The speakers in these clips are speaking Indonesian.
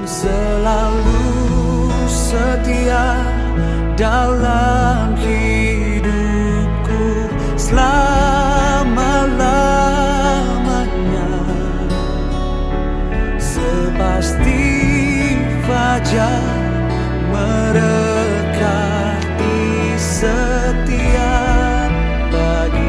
selalu setia dalam hidupku selama-lamanya. Sepasti fajar merekati setiap pagi.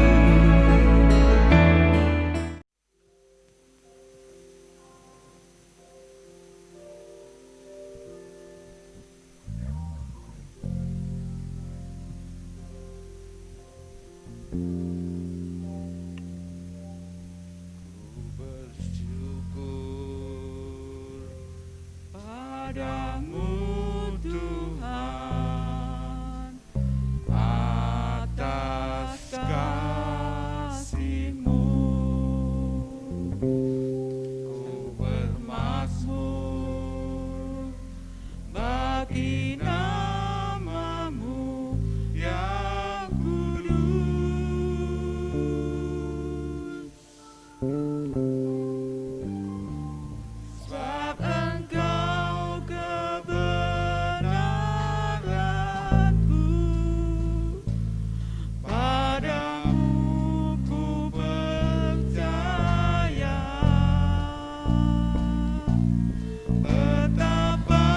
Padamu Tuhan, atas kasih-Mu ku bermazmur bagi nama-Mu yang kudus. Sebab Engkau kebenaranku, padamu ku percaya. Betapa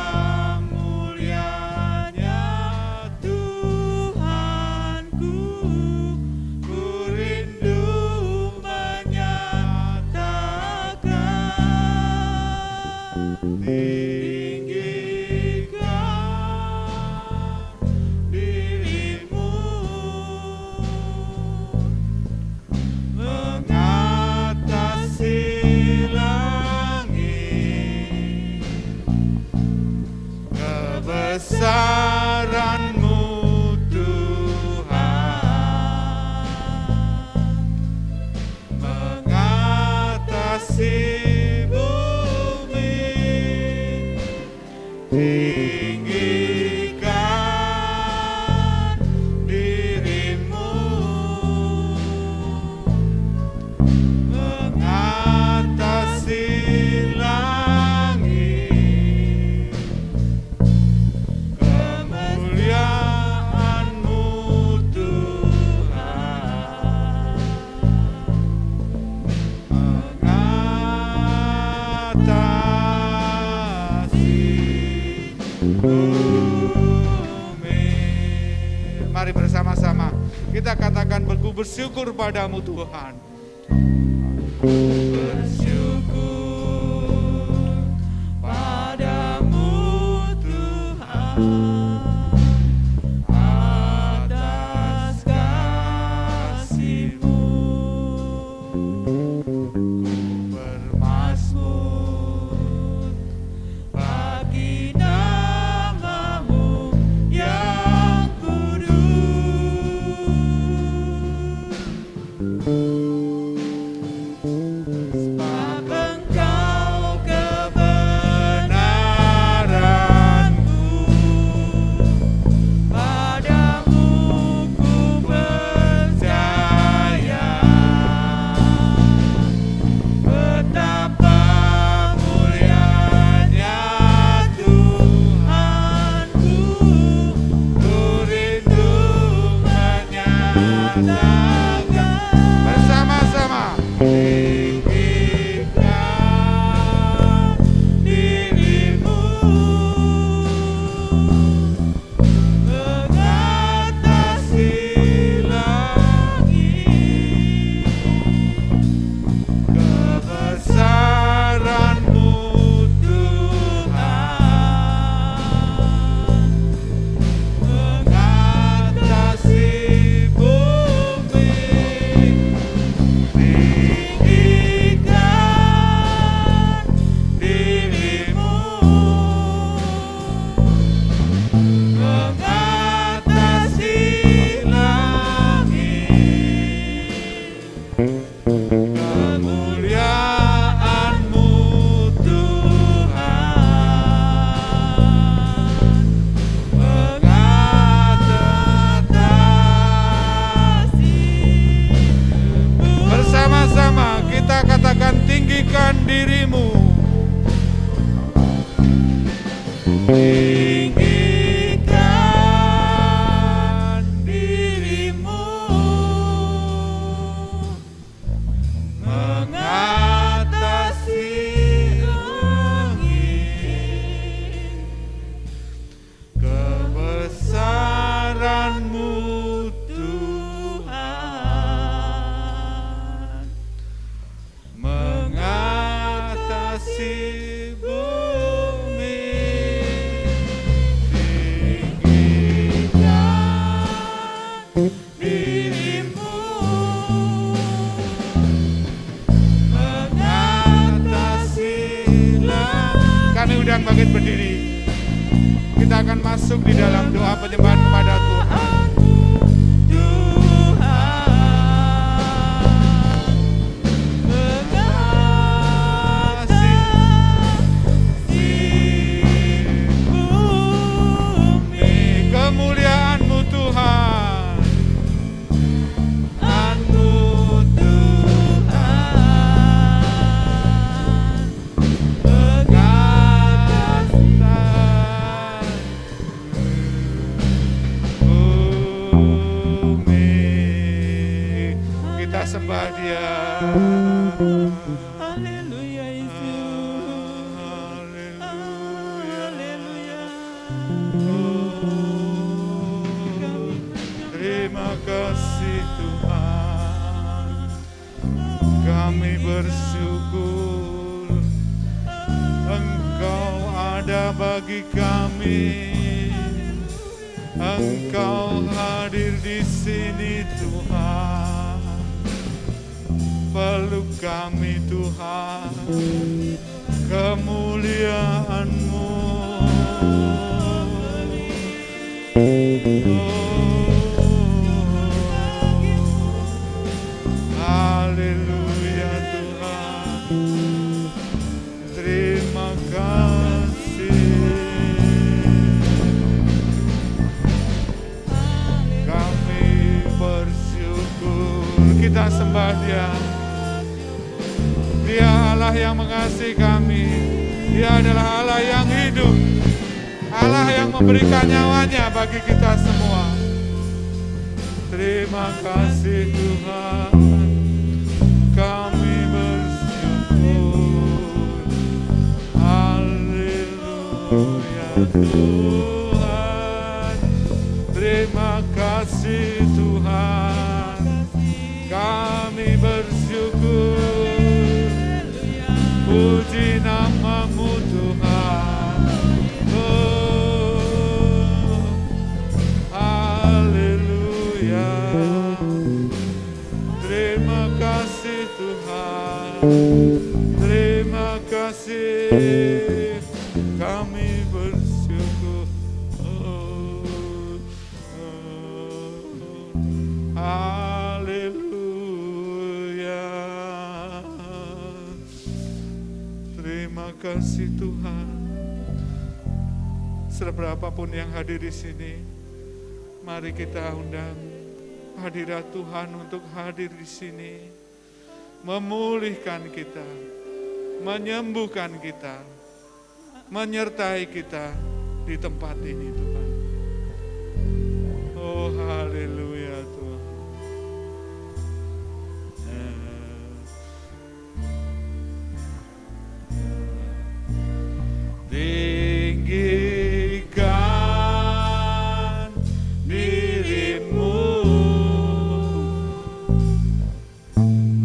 mulianya Tuhanku, ku rindu menyatakan. Tinggikan diri-Mu mengatasi langit, kebesaran-Mu Tuhan mengatasi bumi. Tinggikan diri-Mu mengatasi langit, kemuliaan-Mu Tuhan mengatasi bumi. Mari bersama-sama kita katakan, ku bersyukur padamu Tuhan. Bersyukur padamu Tuhan, atas kasih-Mu ku bermazmur bagi nama-Mu yang kudus. Sebab Engkau kebenaranku, tinggikan dirimu mengatasi langit, kebesaran-Mu Tuhan mengatasi bumi. Tinggikan dirimu mengatasi langit. Kami undang bangkit berdiri. Kita akan masuk di dalam doa penyembahan kepada Tuhan. Kemuliaan-Mu Tuhan, Tuhan, bumi. Kita sembah Dia. Haleluya Yesus. Haleluya. Terima kasih Tuhan, kami bersyukur Engkau ada bagi kami. Engkau hadir di sini Tuhan, peluk kami Tuhan, kemuliaan-Mu. Haleluya Tuhan, terima kasih. Kami bersyukur, kita sembah Dia. Dia Allah yang mengasihi kami. Dia adalah Allah yang hidup, Allah yang memberikan nyawanya bagi kita semua. Terima kasih Tuhan, kami bersyukur. Haleluya Tuhan, terima kasih Tuhan, kami bersyukur. Puji nama-Mu Tuhan. Oh, haleluya. Terima kasih Tuhan, terima kasih, kami bersyukur. Haleluya. Terima kasih Tuhan. Seberapapun yang hadir di sini, mari kita undang hadirat Tuhan untuk hadir di sini, memulihkan kita, menyembuhkan kita, menyertai kita di tempat ini Tuhan. Oh haleluya Tuhan. Tinggikan dirimu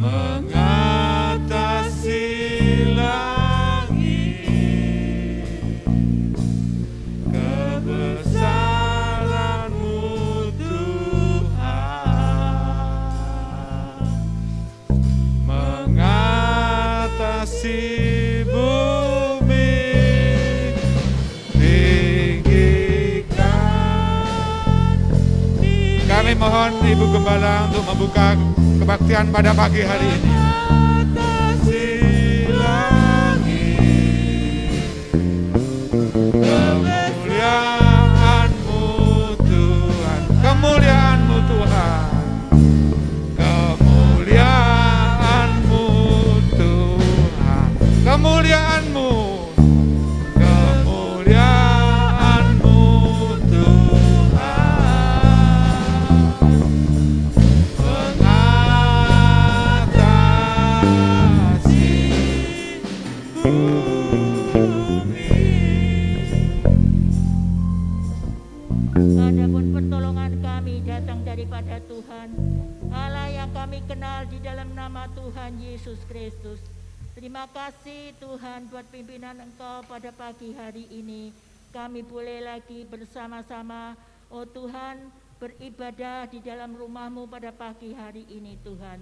mengatasi langit, kebesaran-Mu Tuhan mengatasi bumi. Kami mohon Ibu Gembala untuk membuka kebaktian pada pagi hari ini. Kemuliaan-Mu Tuhan, kemuliaan-Mu Tuhan, kemuliaan-Mu Tuhan, kemuliaan-Mu, kemuliaan. kasih Tuhan buat pimpinan Engkau pada pagi hari ini. Kami boleh lagi bersama-sama, oh Tuhan, beribadah di dalam rumah-Mu pada pagi hari ini Tuhan.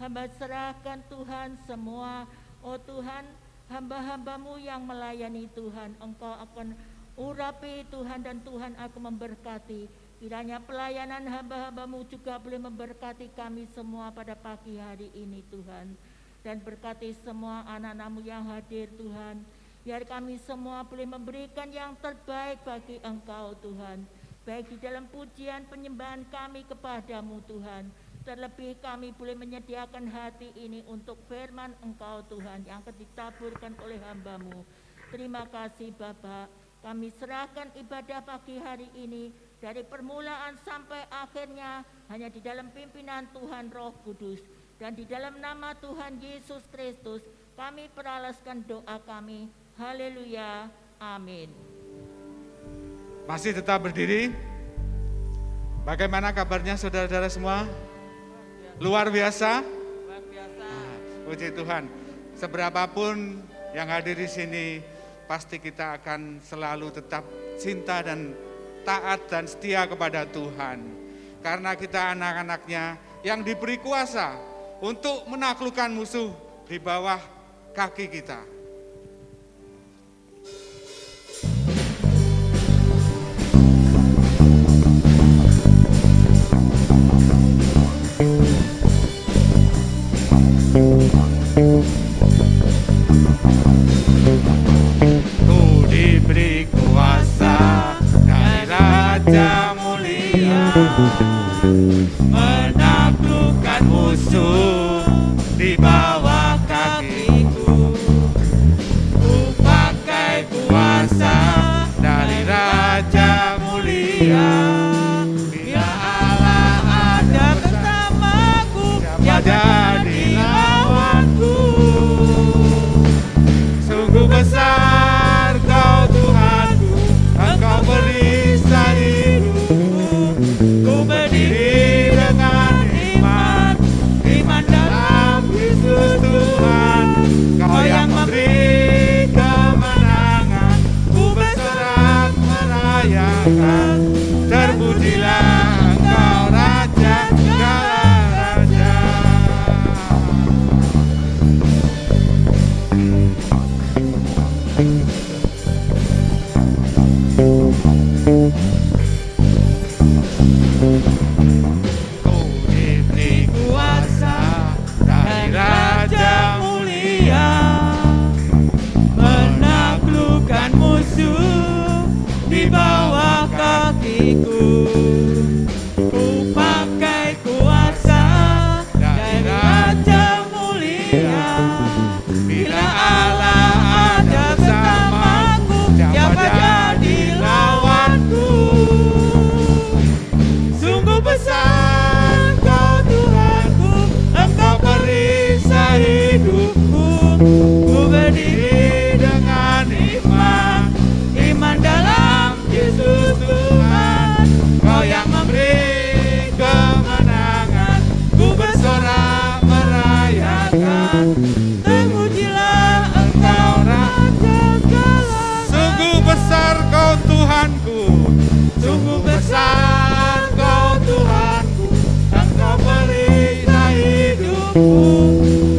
Hamba serahkan Tuhan semua, oh Tuhan, hamba-hamba-Mu yang melayani Tuhan. Engkau akan urapi Tuhan dan Tuhan akan memberkati. Kiranya pelayanan hamba-hamba-Mu juga boleh memberkati kami semua pada pagi hari ini Tuhan. Dan berkati semua anak-anak-Mu yang hadir Tuhan. Biar kami semua boleh memberikan yang terbaik bagi Engkau Tuhan. Baik di dalam pujian penyembahan kami kepadamu Tuhan. Terlebih kami boleh menyediakan hati ini untuk firman Engkau Tuhan yang akan ditaburkan oleh hamba-Mu. Terima kasih Bapa. Kami serahkan ibadah pagi hari ini dari permulaan sampai akhirnya hanya di dalam pimpinan Tuhan Roh Kudus. Dan di dalam nama Tuhan Yesus Kristus kami peralaskan doa kami. Haleluya. Amin. Masih tetap berdiri. Bagaimana kabarnya saudara-saudara semua? Luar biasa? Luar biasa. Puji Tuhan. Seberapapun yang hadir di sini, pasti kita akan selalu tetap cinta dan taat dan setia kepada Tuhan. Karena kita anak-anaknya yang diberi kuasa untuk menaklukkan musuh di bawah kaki kita. Ku diberi kuasa dari Raja mulia, menaklukkan musuh di bawah kakiku. Ku pakai kuasa dari Raja mulia. Bila Allah ada bersamaku, siapa jadi lawanku? Sungguh besar Kau Tuhanku, Engkau perisai hidupku. Ku berdiri dengan iman, iman dalam Yesus Tuhan. Kau yang memberi kemenangan, ku bersorak merayakan. Terpujilah Engkau Raja segala raja. Ku diberi kuasa dari Raja mulia, menaklukkan musuh di bawah kakiku. Ku pakai kuasa dari Raja mulia. Bila Allah ada bersamaku, siapa jadi lawanku? Sungguh besar Kau Tuhanku, Engkau perisai hidupku. Ku berdiri dengan iman, iman dalam Yesus Tuhan. Kau yang memberi kemenangan, ku bersorak merayakan. Terpujilah Engkau Raja segala. Sungguh besar Kau Tuhanku, sungguh besar Kau Tuhanku, Engkau perisai hidupku.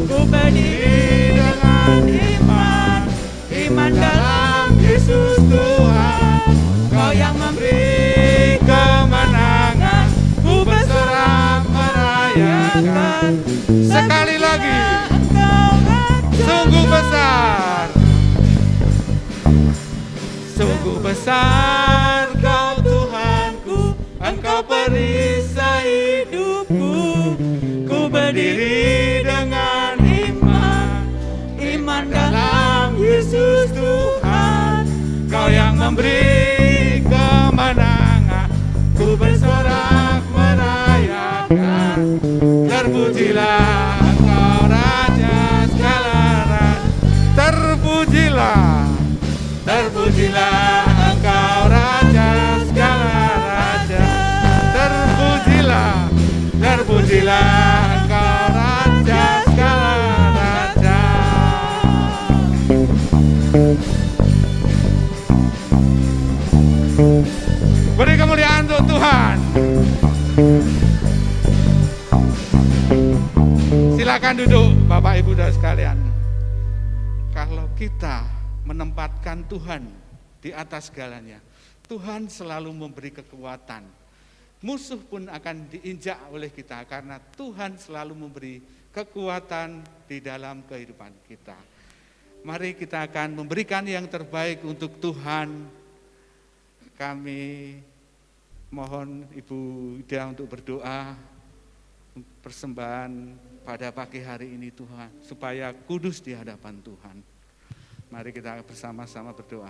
Ku berdiri dengan iman, iman dalam Yesus Tuhan. Kau yang memberi kemenangan, ku bersorak merayakan. Sekali lagi, sungguh besar, sungguh besar Kau Tuhanku, Engkau perisai hidupku. Ku berdiri dengan iman, iman dalam Yesus Tuhan. Kau yang memberi kemenangan, ku bersorak merayakan. Terpujilah Engkau Raja segala raja. Terpujilah, terpujilah Engkau Raja segala raja. Terpujilah, terpujilah Engkau Raja segala raja. Silakan duduk Bapak Ibu dan sekalian. Kalau kita menempatkan Tuhan di atas segalanya, Tuhan selalu memberi kekuatan. Musuh pun akan diinjak oleh kita karena Tuhan selalu memberi kekuatan di dalam kehidupan kita. Mari kita akan memberikan yang terbaik untuk Tuhan. Kami mohon Ibu Ida untuk berdoa persembahan pada pagi hari ini Tuhan, supaya kudus di hadapan Tuhan. Mari kita bersama-sama berdoa.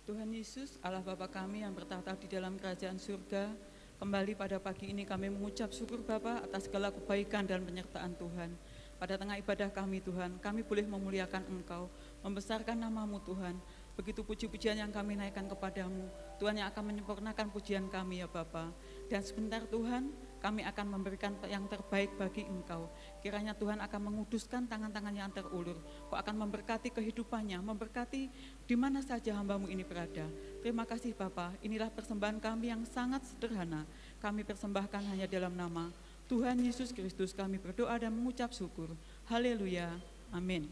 Tuhan Yesus, Allah Bapa kami yang bertahta di dalam kerajaan surga, kembali pada pagi ini kami mengucap syukur Bapa atas segala kebaikan dan penyertaan Tuhan. Pada tengah ibadah kami Tuhan, kami boleh memuliakan Engkau, membesarkan nama-Mu Tuhan. Begitu puji-pujian yang kami naikkan kepadamu, Tuhan yang akan menyempurnakan pujian kami ya Bapa. Dan sebentar Tuhan, kami akan memberikan yang terbaik bagi Engkau. Kiranya Tuhan akan menguduskan tangan-tangan yang terulur. Kau akan memberkati kehidupannya, memberkati di mana saja hamba-Mu ini berada. Terima kasih Bapa, inilah persembahan kami yang sangat sederhana. Kami persembahkan hanya dalam nama Tuhan Yesus Kristus. Kami berdoa dan mengucap syukur. Haleluya. Amin.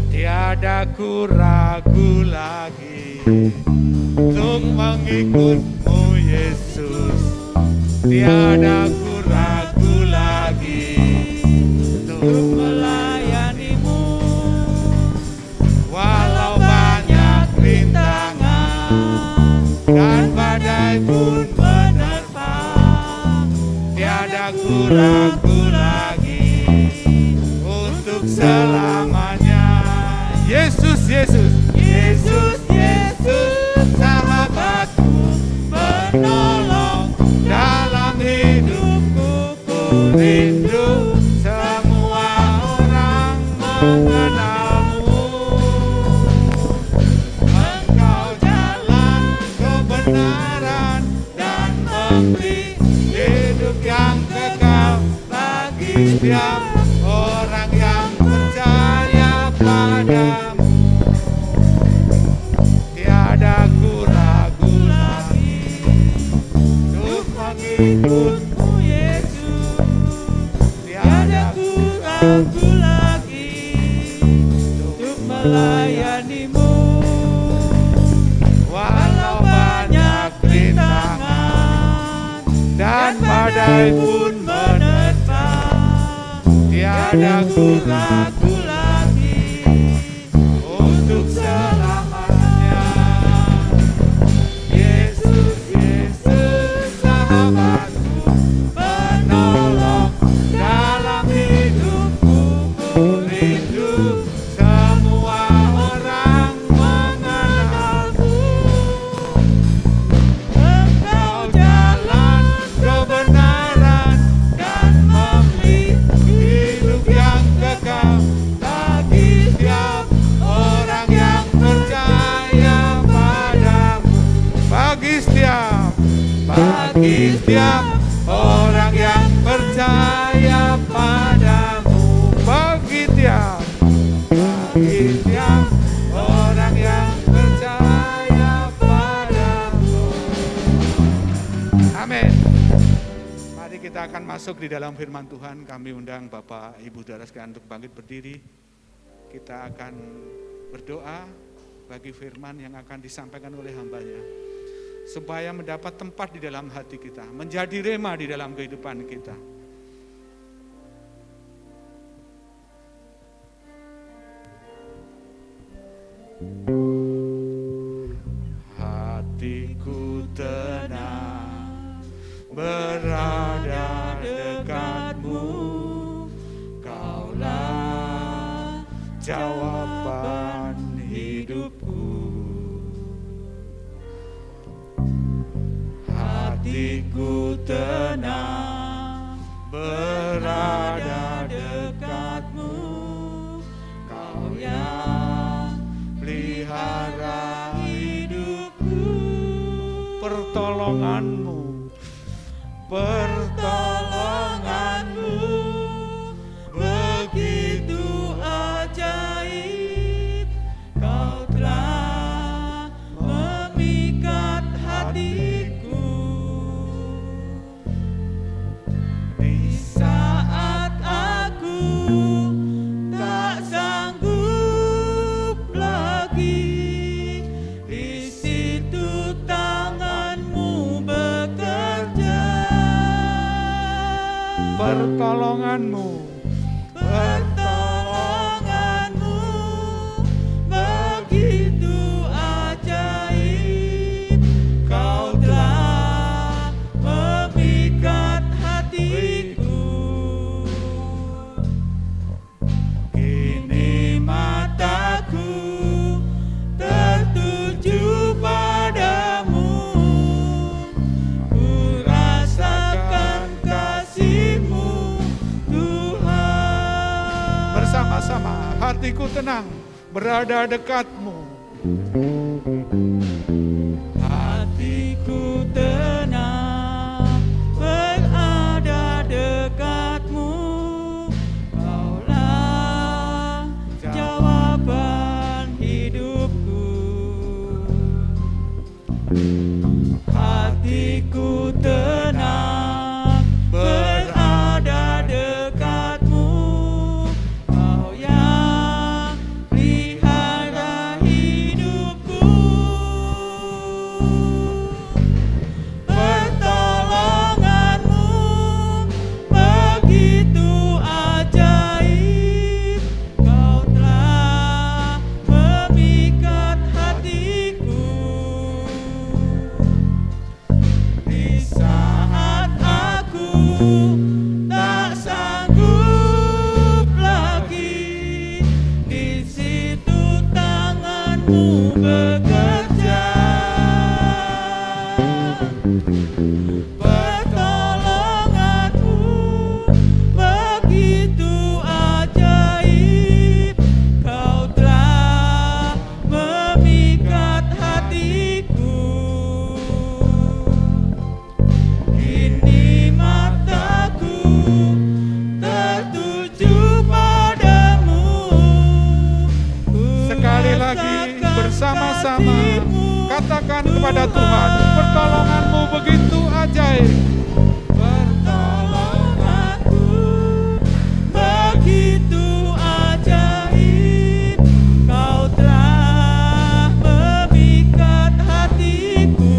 Tiada ku ragu lagi untuk mengikut-Mu Yesus. Tiada ku ragu lagi untuk melayani-Mu. Walau banyak rintangan dan badai pun menerpa, tiada ku ragu lagi untuk selamanya. Yesus, Yesus, Yesus, Yesus, sahabatku, penolong dalam hidupku. Ku rindu semua orang mengenal-Mu. Engkau jalan kebenaran dan memberi hidup yang kekal bagi setiap orang yang percaya padamu. Tiada ku ragu lagi untuk mengikut-Mu Yesus. Tiada ku ragu lagi untuk melayani-Mu. Walau banyak rintangan dan badai pun menerpa, tiada ku ragu lagi untuk selamanya. Yesus, Yesus, sahabatku, penolong dalam hidupku. Ku rindu semua orang mengenal-Mu. Engkau jalan kebenaran dan memberi hidup yang kekal bagi setiap orang yang percaya padamu. Bagi setiap orang yang percaya padamu. Bagi setiap orang yang percaya padamu. Amin. Mari kita akan masuk di dalam firman Tuhan. Kami undang Bapak Ibu Saudara sekalian untuk bangkit berdiri. Kita akan berdoa bagi firman yang akan disampaikan oleh hamba-Nya, supaya mendapat tempat di dalam hati kita, menjadi rema di dalam kehidupan kita. Hatiku tenang berada dekat-Mu. Kaulah jawaban hidupku. Hatiku tenang berada dekat-Mu. Kau yang pelihara hidupku. Pertolongan-Mu pertolonganmu. Pertolonganmu begitu ajaib, Kau telah memikat hatiku. Kini mataku tertuju padamu, ku rasakan kasih-Mu Tuhan. Bersama-sama hatiku tenang berada dekat-Mu. Hatiku tenang berada dekat-Mu, Kaulah jawaban hidupku. Hatiku tenang berada dekat-Mu, Kau yang pelihara hidupku. Pertolonganmu begitu ajaib, Kau telah memikat hatiku. Di saat aku tak sanggup lagi, di situ tangan-Mu bekerja. Pertolongan-Mu begitu ajaib, Kau telah memikat hatiku. Kini mataku tertuju padamu, ku Sekali lagi rasakan bersama-sama kasih-Mu katakan kepada Tuhan, pertolongan-Mu begitu ajaib. Pertolonganmu begitu ajaib, Kau telah memikat hatiku.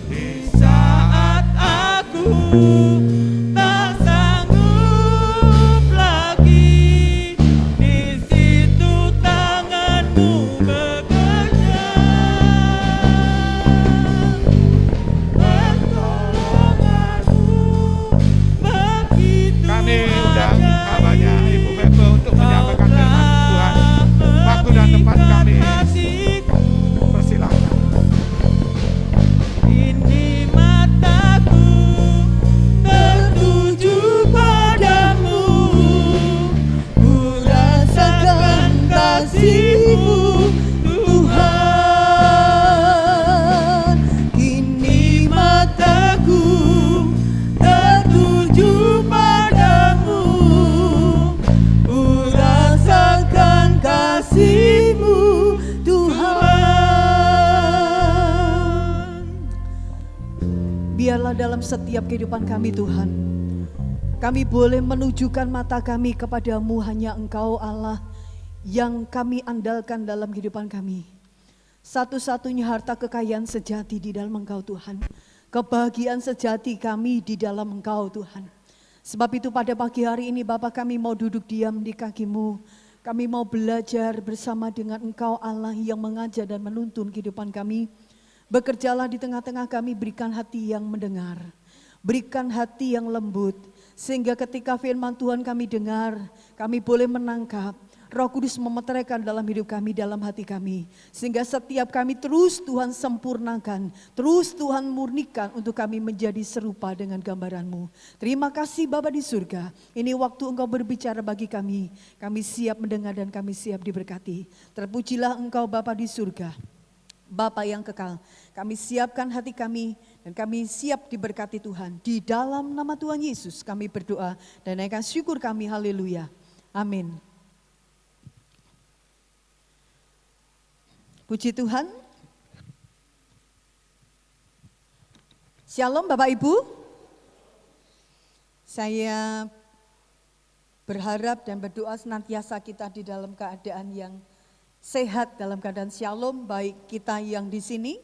Di saat aku tak sanggup lagi, di situ tangan-Mu bekerja. Pertolongan-Mu begitu Kami undang ajaib, hambanya Ibu Mebe untuk menyampaikan firman Tuhan. Waktu dan tempat kami persilahkan. Kini mataku tertuju padamu, ku rasakan kasih-Mu Tuhan. Kini mataku tertuju padamu, ku rasakan kasih-Mu Tuhan. Biarlah dalam setiap kehidupan kami Tuhan, kami boleh menunjukkan mata kami kepada-Mu, hanya Engkau Allah yang kami andalkan dalam kehidupan kami. Satu-satunya harta kekayaan sejati di dalam Engkau Tuhan. Kebahagiaan sejati kami di dalam Engkau Tuhan. Sebab itu pada pagi hari ini Bapa, kami mau duduk diam di kaki-Mu. Kami mau belajar bersama dengan Engkau Allah yang mengajar dan menuntun kehidupan kami. Bekerjalah di tengah-tengah kami, berikan hati yang mendengar. Berikan hati yang lembut, sehingga ketika firman Tuhan kami dengar, kami boleh menangkap. Roh Kudus memeteraikan dalam hidup kami, dalam hati kami. Sehingga setiap kami terus Tuhan sempurnakan, terus Tuhan murnikan untuk kami menjadi serupa dengan gambaran-Mu. Terima kasih Bapa di surga, ini waktu Engkau berbicara bagi kami. Kami siap mendengar dan kami siap diberkati. Terpujilah Engkau Bapa di surga, Bapa yang kekal. Kami siapkan hati kami dan kami siap diberkati Tuhan. Di dalam nama Tuhan Yesus kami berdoa dan naikkan syukur kami. Haleluya. Amin. Puji Tuhan. Shalom Bapak Ibu. Saya berharap dan berdoa senantiasa kita di dalam keadaan yang sehat, dalam keadaan shalom, baik kita yang di sini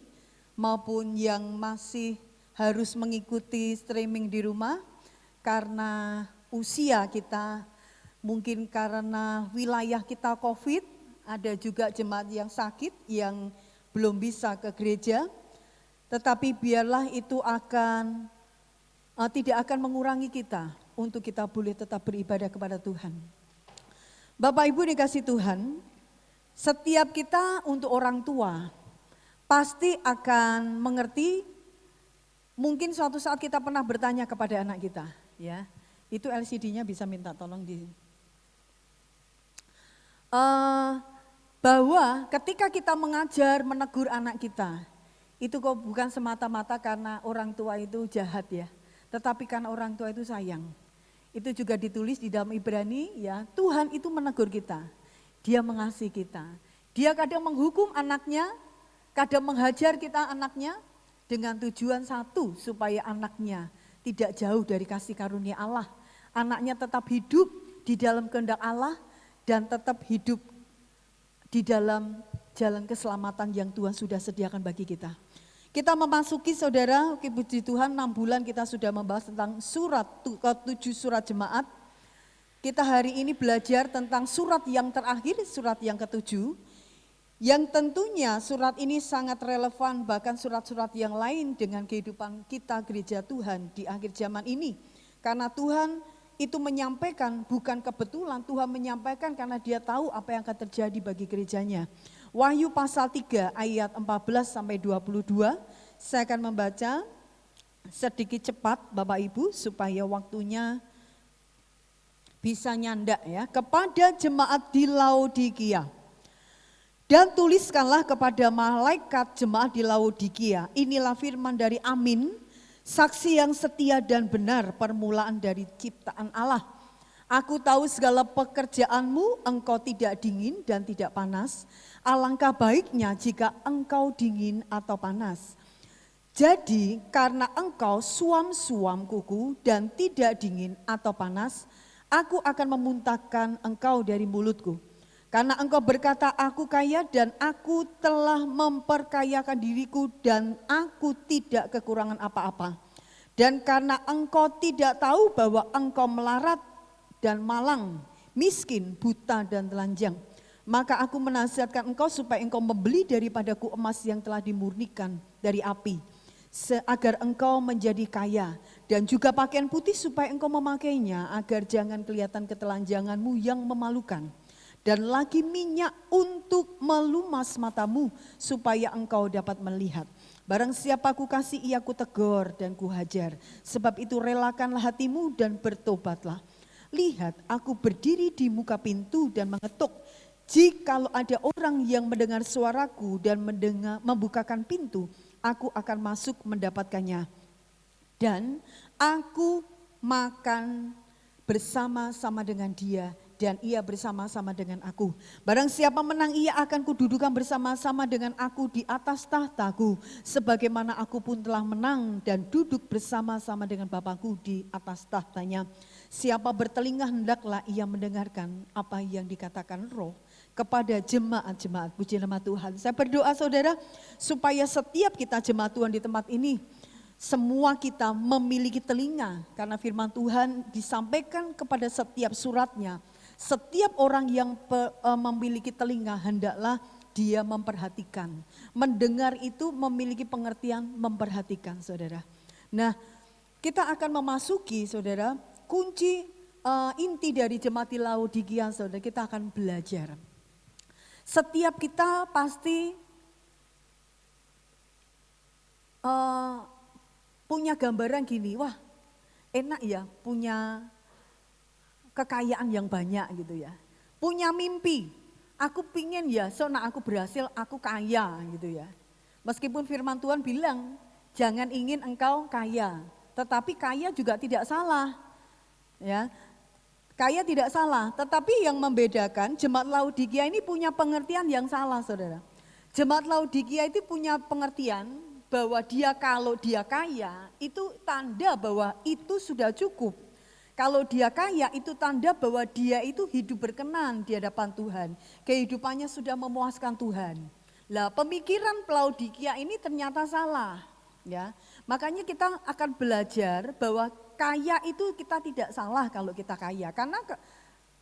maupun yang masih harus mengikuti streaming di rumah. karena usia kita, mungkin karena wilayah kita COVID, ada juga jemaat yang sakit yang belum bisa ke gereja, tetapi biarlah itu tidak akan mengurangi kita untuk kita boleh tetap beribadah kepada Tuhan. Bapak Ibu dikasih Tuhan, setiap kita untuk orang tua pasti akan mengerti. Mungkin suatu saat kita pernah bertanya kepada anak kita, ya, itu LCD-nya bisa minta tolong bahwa ketika kita mengajar, menegur anak kita, itu kok bukan semata-mata karena orang tua itu jahat ya, tetapi karena orang tua itu sayang. Itu juga ditulis di dalam Ibrani ya, Tuhan itu menegur kita, Dia mengasihi kita. Dia kadang menghukum anaknya, kadang menghajar kita anaknya, dengan tujuan satu, supaya anaknya tidak jauh dari kasih karunia Allah. Anaknya tetap hidup di dalam kehendak Allah dan tetap hidup di dalam jalan keselamatan yang Tuhan sudah sediakan bagi kita. Kita memasuki saudara, puji Tuhan 6 bulan kita sudah membahas tentang ke-7 surat jemaat. Kita hari ini belajar tentang surat yang terakhir, surat yang ke-7. Yang tentunya surat ini sangat relevan bahkan surat-surat yang lain dengan kehidupan kita gereja Tuhan di akhir zaman ini. Karena Tuhan itu menyampaikan bukan kebetulan, Tuhan menyampaikan karena Dia tahu apa yang akan terjadi bagi gerejanya. Wahyu pasal 3 ayat 14 sampai 22, saya akan membaca sedikit cepat Bapak Ibu supaya waktunya bisa nyandak ya. Kepada jemaat di Laodikia. Dan tuliskanlah kepada malaikat jemaat di Laodikia, inilah firman dari Amin, saksi yang setia dan benar, permulaan dari ciptaan Allah. Aku tahu segala pekerjaanmu, engkau tidak dingin dan tidak panas. Alangkah baiknya jika engkau dingin atau panas. Jadi karena engkau suam-suam kuku dan tidak dingin atau panas, aku akan memuntahkan engkau dari mulutku. Karena engkau berkata, aku kaya dan aku telah memperkayakan diriku dan aku tidak kekurangan apa-apa. Dan karena engkau tidak tahu bahwa engkau melarat dan malang, miskin, buta dan telanjang. Maka aku menasihatkan engkau supaya engkau membeli daripadaku emas yang telah dimurnikan dari api. Agar engkau menjadi kaya dan juga pakaian putih supaya engkau memakainya agar jangan kelihatan ketelanjanganmu yang memalukan. Dan lagi minyak untuk melumas matamu supaya engkau dapat melihat. Barang siapa ku kasih ia ku tegur dan ku hajar. Sebab itu relakanlah hatimu dan bertobatlah. Lihat aku berdiri di muka pintu dan mengetuk. Jikalau ada orang yang mendengar suaraku dan membukakan pintu, aku akan masuk mendapatkannya. Dan aku makan bersama-sama dengan dia dan ia bersama-sama dengan aku. Barang siapa menang ia akan kududukan bersama-sama dengan aku di atas tahtaku. Sebagaimana aku pun telah menang dan duduk bersama-sama dengan Bapakku di atas tahtanya. Siapa bertelinga hendaklah ia mendengarkan apa yang dikatakan Roh kepada jemaat-jemaat. Puji nama Tuhan. Saya berdoa saudara supaya setiap kita jemaat Tuhan di tempat ini, semua kita memiliki telinga karena firman Tuhan disampaikan kepada setiap suratnya. Setiap orang yang memiliki telinga hendaklah dia memperhatikan. Mendengar itu memiliki pengertian memperhatikan saudara. Nah kita akan memasuki saudara kunci inti dari jemaat di Laodikia saudara, kita akan belajar. Setiap kita pasti punya gambaran gini, wah enak ya punya kekayaan yang banyak gitu ya. Punya mimpi, aku pingin ya soalnya aku berhasil, aku kaya gitu ya. Meskipun firman Tuhan bilang jangan ingin engkau kaya, tetapi kaya juga tidak salah. Ya, kaya tidak salah, tetapi yang membedakan jemaat Laodikia ini punya pengertian yang salah saudara. Jemaat Laodikia itu punya pengertian bahwa dia kalau dia kaya itu tanda bahwa itu sudah cukup. Kalau dia kaya itu tanda bahwa dia itu hidup berkenan di hadapan Tuhan. Kehidupannya sudah memuaskan Tuhan. Lah pemikiran Laodikia ini ternyata salah. Ya, makanya kita akan belajar bahwa kaya itu kita tidak salah kalau kita kaya, karena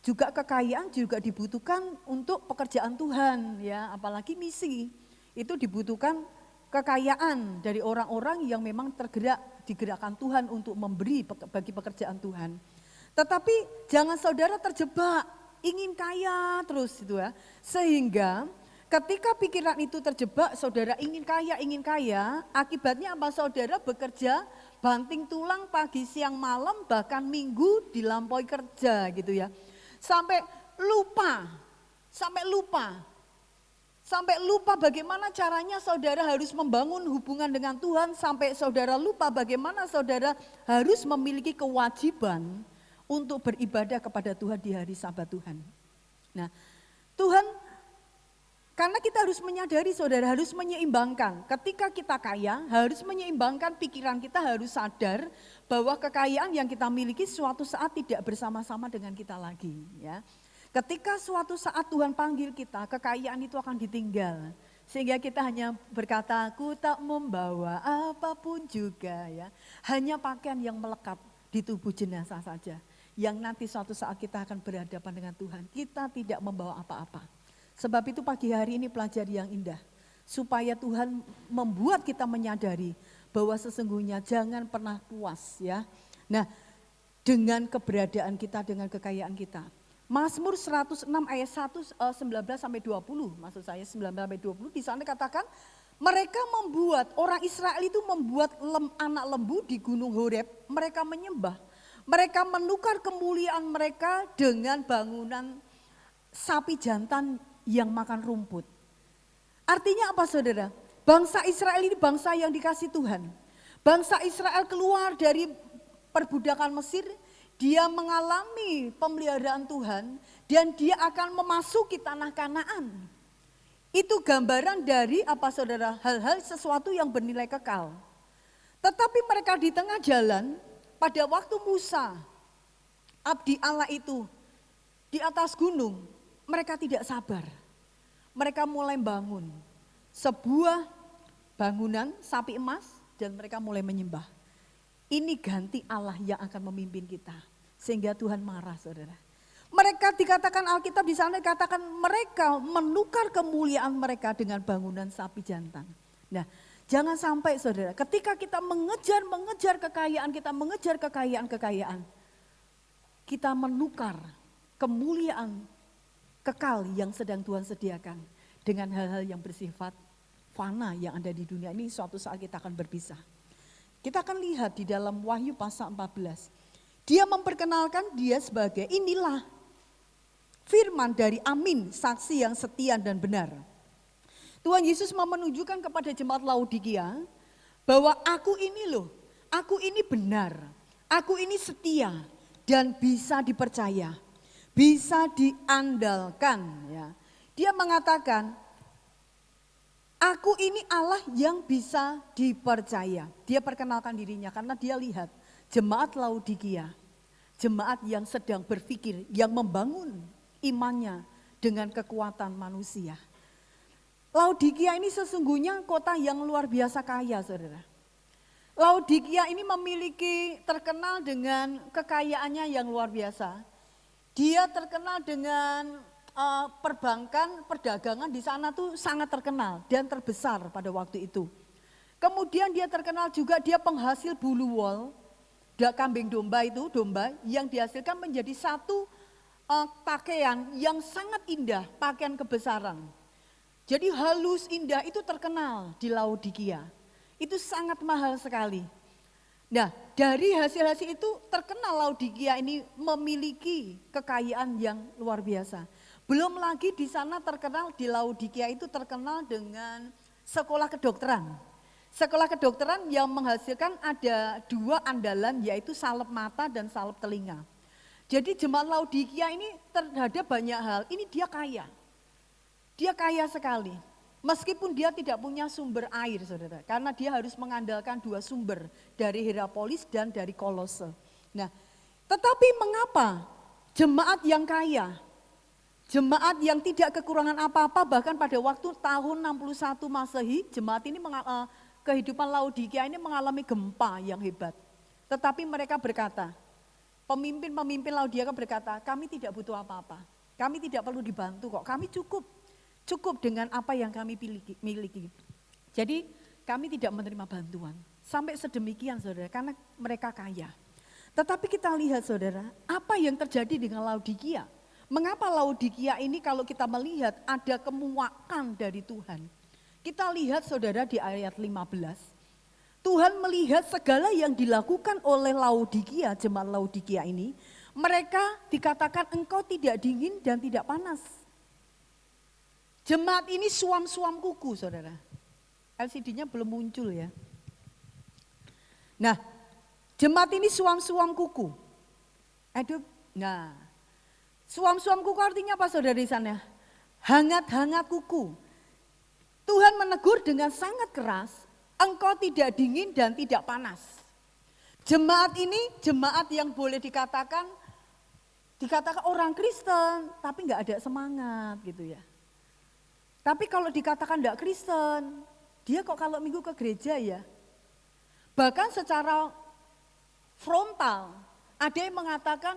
juga kekayaan juga dibutuhkan untuk pekerjaan Tuhan ya, apalagi misi. Itu dibutuhkan kekayaan dari orang-orang yang memang digerakkan Tuhan untuk memberi bagi pekerjaan Tuhan. Tetapi jangan saudara terjebak ingin kaya terus itu ya. Sehingga ketika pikiran itu terjebak, saudara ingin kaya, akibatnya apa? Saudara bekerja banting tulang pagi siang malam, bahkan minggu dilampaui kerja gitu ya. Sampai lupa bagaimana caranya saudara harus membangun hubungan dengan Tuhan, sampai saudara lupa bagaimana saudara harus memiliki kewajiban untuk beribadah kepada Tuhan di hari Sabat Tuhan. Nah, Tuhan, karena kita harus menyadari saudara, harus menyeimbangkan. Ketika kita kaya, harus menyeimbangkan pikiran kita, harus sadar bahwa kekayaan yang kita miliki suatu saat tidak bersama-sama dengan kita lagi. Ya. Ketika suatu saat Tuhan panggil kita, kekayaan itu akan ditinggal. Sehingga kita hanya berkata, aku tak membawa apapun juga. Ya. Hanya pakaian yang melekat di tubuh jenazah saja. Yang nanti suatu saat kita akan berhadapan dengan Tuhan. Kita tidak membawa apa-apa. Sebab itu pagi hari ini pelajari yang indah. Supaya Tuhan membuat kita menyadari bahwa sesungguhnya jangan pernah puas ya. Nah, dengan keberadaan kita, dengan kekayaan kita. Mazmur 106 ayat 1, 19 sampai 20, maksud saya 19 sampai 20, di sana katakan mereka membuat, orang Israel itu membuat anak lembu di gunung Horeb, mereka menyembah. Mereka menukar kemuliaan mereka dengan bangunan sapi jantan yang makan rumput. Artinya apa saudara? Bangsa Israel ini bangsa yang dikasih Tuhan. Bangsa Israel keluar dari perbudakan Mesir, dia mengalami pemeliharaan Tuhan dan dia akan memasuki tanah Kanaan. Itu gambaran dari apa saudara? Hal-hal sesuatu yang bernilai kekal. Tetapi mereka di tengah jalan, pada waktu Musa, abdi Allah itu di atas gunung, mereka tidak sabar. Mereka mulai bangun sebuah bangunan sapi emas dan mereka mulai menyembah. Ini ganti Allah yang akan memimpin kita. Sehingga Tuhan marah saudara. Mereka dikatakan Alkitab di sana dikatakan mereka menukar kemuliaan mereka dengan bangunan sapi jantan. Nah, jangan sampai saudara, ketika kita mengejar kekayaan, kita mengejar kekayaan, kita menukar kemuliaan kekal yang sedang Tuhan sediakan dengan hal-hal yang bersifat fana yang ada di dunia ini, suatu saat kita akan berpisah. Kita akan lihat di dalam Wahyu pasal 14. Dia memperkenalkan dia sebagai inilah firman dari Amin, saksi yang setia dan benar. Tuhan Yesus mau menunjukkan kepada jemaat Laodikia bahwa aku ini loh, aku ini benar, aku ini setia dan bisa dipercaya, bisa diandalkan. Ya. Dia mengatakan, aku ini Allah yang bisa dipercaya. Dia perkenalkan dirinya karena dia lihat jemaat Laodikia, jemaat yang sedang berpikir, yang membangun imannya dengan kekuatan manusia. Laodikia ini sesungguhnya kota yang luar biasa kaya, saudara. Laodikia ini memiliki terkenal dengan kekayaannya yang luar biasa. Dia terkenal dengan perbankan, perdagangan di sana tuh sangat terkenal dan terbesar pada waktu itu. Kemudian dia terkenal juga dia penghasil bulu wol, kambing domba itu, domba yang dihasilkan menjadi satu pakaian yang sangat indah, pakaian kebesaran. Jadi halus indah itu terkenal di Laodikia. Itu sangat mahal sekali. Nah, dari hasil-hasil itu terkenal Laodikia ini memiliki kekayaan yang luar biasa. Belum lagi di sana terkenal, di Laodikia itu terkenal dengan sekolah kedokteran. Sekolah kedokteran yang menghasilkan ada dua andalan, yaitu salep mata dan salep telinga. Jadi jemaat Laodikia ini terhadap banyak hal, ini dia kaya. Dia kaya sekali. Meskipun dia tidak punya sumber air, saudara. Karena dia harus mengandalkan dua sumber, dari Hierapolis dan dari Kolose. Nah, tetapi mengapa jemaat yang kaya, jemaat yang tidak kekurangan apa-apa, bahkan pada waktu tahun 61 Masehi, jemaat ini kehidupan Laodikia ini mengalami gempa yang hebat. Tetapi mereka berkata, pemimpin-pemimpin Laodikia berkata, kami tidak butuh apa-apa. Kami tidak perlu dibantu kok, kami cukup dengan apa yang kami miliki. Jadi kami tidak menerima bantuan. Sampai sedemikian saudara, karena mereka kaya. Tetapi kita lihat saudara, apa yang terjadi dengan Laodikia? Mengapa Laodikia ini kalau kita melihat ada kemuakan dari Tuhan? Kita lihat saudara di ayat 15. Tuhan melihat segala yang dilakukan oleh Laodikia, jemaat Laodikia ini, mereka dikatakan engkau tidak dingin dan tidak panas. Jemaat ini suam-suam kuku saudara. LCD-nya belum muncul ya. Nah, jemaat ini suam-suam kuku. Aduh, nah, suam-suam kuku artinya apa saudara di sana? Hangat-hangat kuku. Tuhan menegur dengan sangat keras, engkau tidak dingin dan tidak panas. Jemaat ini jemaat yang boleh dikatakan orang Kristen, tapi enggak ada semangat gitu ya. Tapi kalau dikatakan enggak Kristen, dia kok kalau minggu ke gereja ya. Bahkan secara frontal, ada yang mengatakan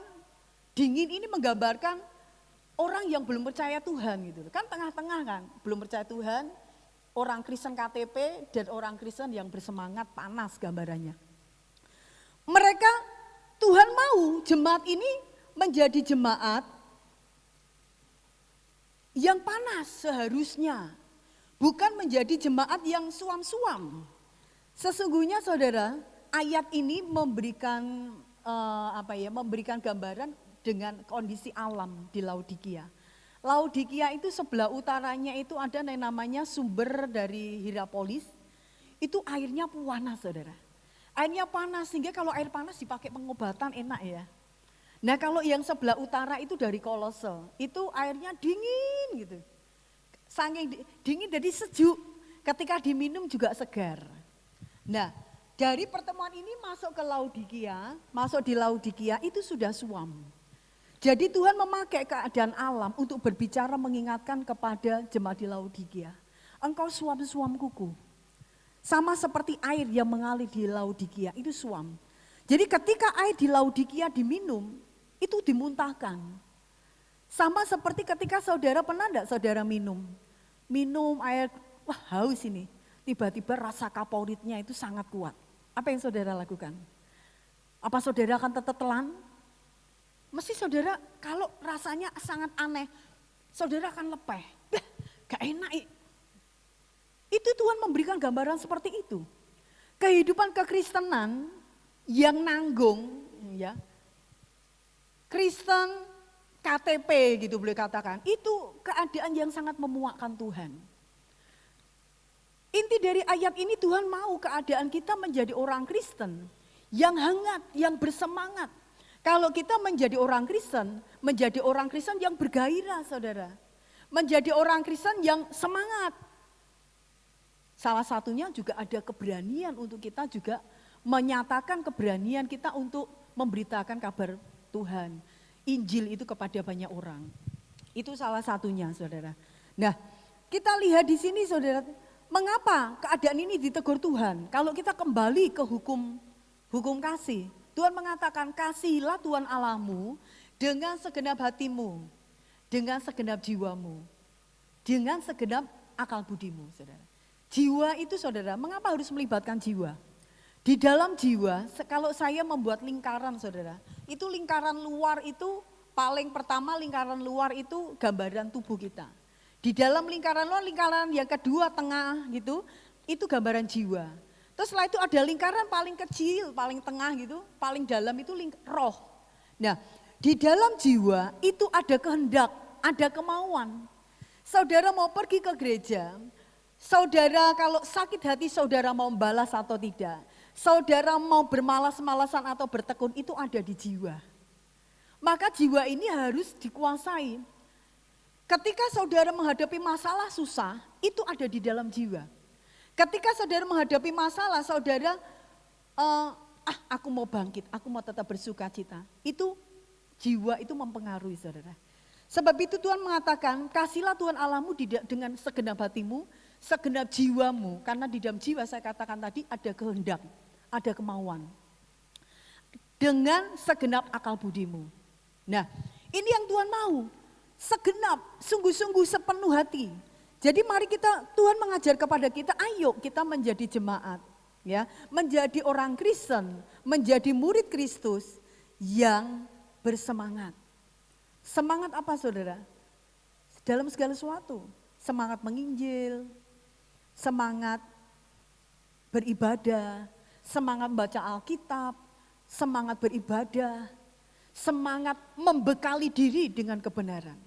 dingin ini menggambarkan orang yang belum percaya Tuhan gitu. Kan tengah-tengah kan, belum percaya Tuhan, orang Kristen KTP dan orang Kristen yang bersemangat panas gambarannya. Mereka, Tuhan mau jemaat ini menjadi jemaat yang panas seharusnya. Bukan menjadi jemaat yang suam-suam. Sesungguhnya saudara, ayat ini memberikan memberikan gambaran dengan kondisi alam di Laodikia. Laodikia itu sebelah utaranya itu ada yang namanya sumber dari Hierapolis. Itu airnya panas saudara. Airnya panas sehingga kalau air panas dipakai pengobatan enak ya. Nah kalau yang sebelah utara itu dari Kolose, itu airnya dingin gitu. Saking dingin jadi sejuk, ketika diminum juga segar. Nah dari pertemuan ini masuk ke Laodikia, masuk di Laodikia itu sudah suam. Jadi Tuhan memakai keadaan alam untuk berbicara mengingatkan kepada jemaat di Laodikia. Engkau suam-suam kuku. Sama seperti air yang mengalir di Laodikia itu suam. Jadi ketika air di Laodikia diminum, itu dimuntahkan. Sama seperti ketika saudara pernah enggak saudara minum air, wah haus ini. Tiba-tiba rasa kaporitnya itu sangat kuat. Apa yang saudara lakukan? Apa saudara akan tetap telan? Mesti saudara kalau rasanya sangat aneh, saudara akan lepeh. Gak enak. Itu Tuhan memberikan gambaran seperti itu. Kehidupan kekristenan yang nanggung, ya, Kristen KTP gitu boleh katakan, itu keadaan yang sangat memuakkan Tuhan. Inti dari ayat ini Tuhan mau keadaan kita menjadi orang Kristen yang hangat, yang bersemangat. Kalau kita menjadi orang Kristen yang bergairah saudara. Menjadi orang Kristen yang semangat. Salah satunya juga ada keberanian untuk kita juga menyatakan keberanian kita untuk memberitakan kabar Tuhan. Injil itu kepada banyak orang. Itu salah satunya saudara. Nah kita lihat di sini saudara, mengapa keadaan ini ditegur Tuhan? Kalau kita kembali ke hukum kasih. Tuhan mengatakan kasihilah Tuhan Allahmu dengan segenap hatimu, dengan segenap jiwamu, dengan segenap akal budimu saudara. Jiwa itu saudara, mengapa harus melibatkan jiwa? Di dalam jiwa, kalau saya membuat lingkaran saudara, itu lingkaran luar itu paling pertama lingkaran luar itu gambaran tubuh kita. Di dalam lingkaran luar, lingkaran yang kedua tengah gitu, itu gambaran jiwa. Terus setelah itu ada lingkaran paling kecil, paling tengah gitu, paling dalam itu roh. Nah di dalam jiwa itu ada kehendak, ada kemauan. Saudara mau pergi ke gereja, saudara kalau sakit hati saudara mau membalas atau tidak. Saudara mau bermalas-malasan atau bertekun itu ada di jiwa. Maka jiwa ini harus dikuasai. Ketika saudara menghadapi masalah susah, itu ada di dalam jiwa. Ketika saudara menghadapi masalah, saudara, aku mau bangkit, aku mau tetap bersuka cita. Itu jiwa itu mempengaruhi saudara. Sebab itu Tuhan mengatakan, kasihlah Tuhan Allahmu dengan segenap hatimu, segenap jiwamu. Karena di dalam jiwa saya katakan tadi ada kehendak, ada kemauan. dengan segenap akal budimu. Nah, ini yang Tuhan mau. Segenap, sungguh-sungguh sepenuh hati. Jadi mari Tuhan mengajar kepada kita, ayo kita menjadi jemaat. Ya, menjadi orang Kristen, menjadi murid Kristus yang bersemangat. Semangat apa saudara? Dalam segala sesuatu. Semangat menginjil, semangat beribadah, semangat membaca Alkitab, semangat beribadah, semangat membekali diri dengan kebenaran.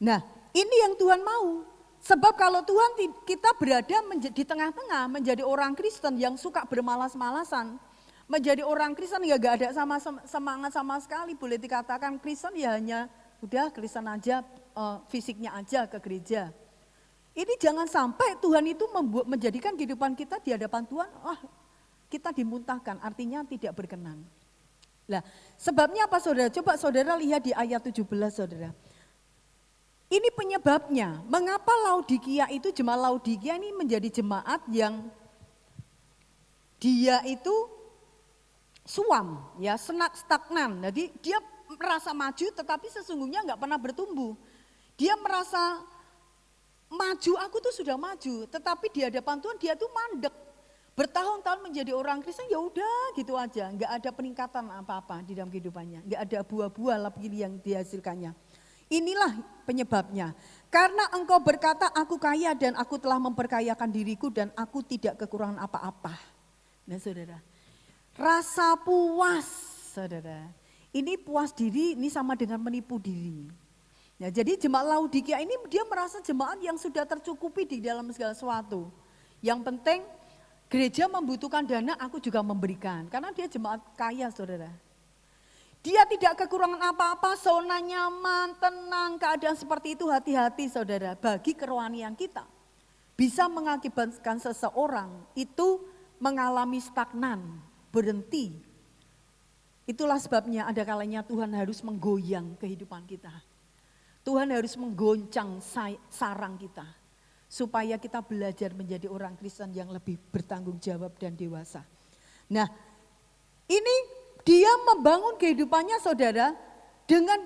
Nah, ini yang Tuhan mau. Sebab kalau Tuhan kita berada di tengah-tengah menjadi orang Kristen yang suka bermalas-malasan, menjadi orang Kristen ya gak ada semangat sama sekali, boleh dikatakan Kristen ya hanya udah Kristen aja, fisiknya aja ke gereja. Ini jangan sampai Tuhan itu menjadikan kehidupan kita di hadapan Tuhan, kita dimuntahkan, artinya tidak berkenan. Nah, sebabnya apa saudara? Coba saudara lihat di ayat 17 saudara. Ini penyebabnya, mengapa Laodikia itu, jemaat Laodikia ini menjadi jemaat yang dia itu suam, ya stagnan. Jadi dia merasa maju tetapi sesungguhnya enggak pernah bertumbuh. Dia merasa maju, aku tuh sudah maju, tetapi di hadapan Tuhan dia tuh mandek. Bertahun-tahun menjadi orang Kristen ya udah gitu aja, enggak ada peningkatan apa-apa di dalam kehidupannya, enggak ada buah-buah lebih yang dihasilkannya. Inilah penyebabnya. Karena engkau berkata aku kaya dan aku telah memperkayakan diriku dan aku tidak kekurangan apa-apa. Nah saudara, rasa puas saudara, ini puas diri ini sama dengan menipu diri. Ya, jadi jemaat Laodikia ini dia merasa jemaat yang sudah tercukupi di dalam segala sesuatu. Yang penting gereja membutuhkan dana, aku juga memberikan. Karena dia jemaat kaya saudara. Dia tidak kekurangan apa-apa, zona nyaman, tenang, keadaan seperti itu hati-hati saudara. Bagi kerohanian kita bisa mengakibatkan seseorang itu mengalami stagnan, berhenti. Itulah sebabnya ada kalanya Tuhan harus menggoyang kehidupan kita. Tuhan harus menggoncang sarang kita. Supaya kita belajar menjadi orang Kristen yang lebih bertanggung jawab dan dewasa. Nah, ini dia membangun kehidupannya saudara dengan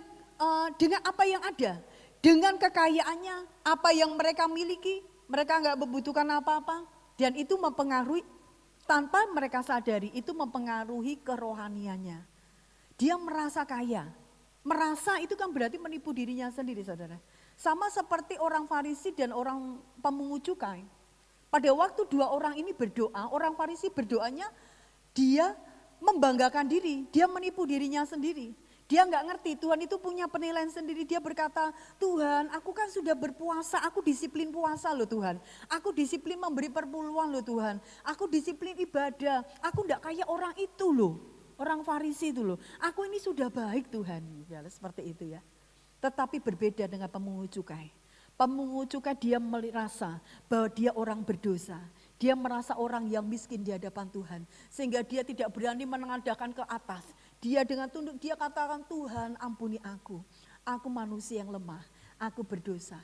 apa yang ada. Dengan kekayaannya, apa yang mereka miliki, mereka enggak membutuhkan apa-apa. Dan itu mempengaruhi, tanpa mereka sadari, itu mempengaruhi kerohaniannya. Dia merasa kaya. Merasa itu kan berarti menipu dirinya sendiri saudara. Sama seperti orang Farisi dan orang pemungut cukai. Pada waktu dua orang ini berdoa, orang Farisi berdoanya dia membanggakan diri, dia menipu dirinya sendiri. Dia enggak ngerti Tuhan itu punya penilaian sendiri. Dia berkata, Tuhan aku kan sudah berpuasa, aku disiplin puasa loh Tuhan. Aku disiplin memberi perpuluhan loh Tuhan. Aku disiplin ibadah, aku enggak kayak orang itu loh. Orang Farisi itu loh, aku ini sudah baik Tuhan. Ya, seperti itu ya. Tetapi berbeda dengan pemungut cukai. Pemungut cukai dia merasa bahwa dia orang berdosa. Dia merasa orang yang miskin di hadapan Tuhan. Sehingga dia tidak berani menengadahkan ke atas. Dia dengan tunduk, dia katakan Tuhan ampuni aku. Aku manusia yang lemah, aku berdosa.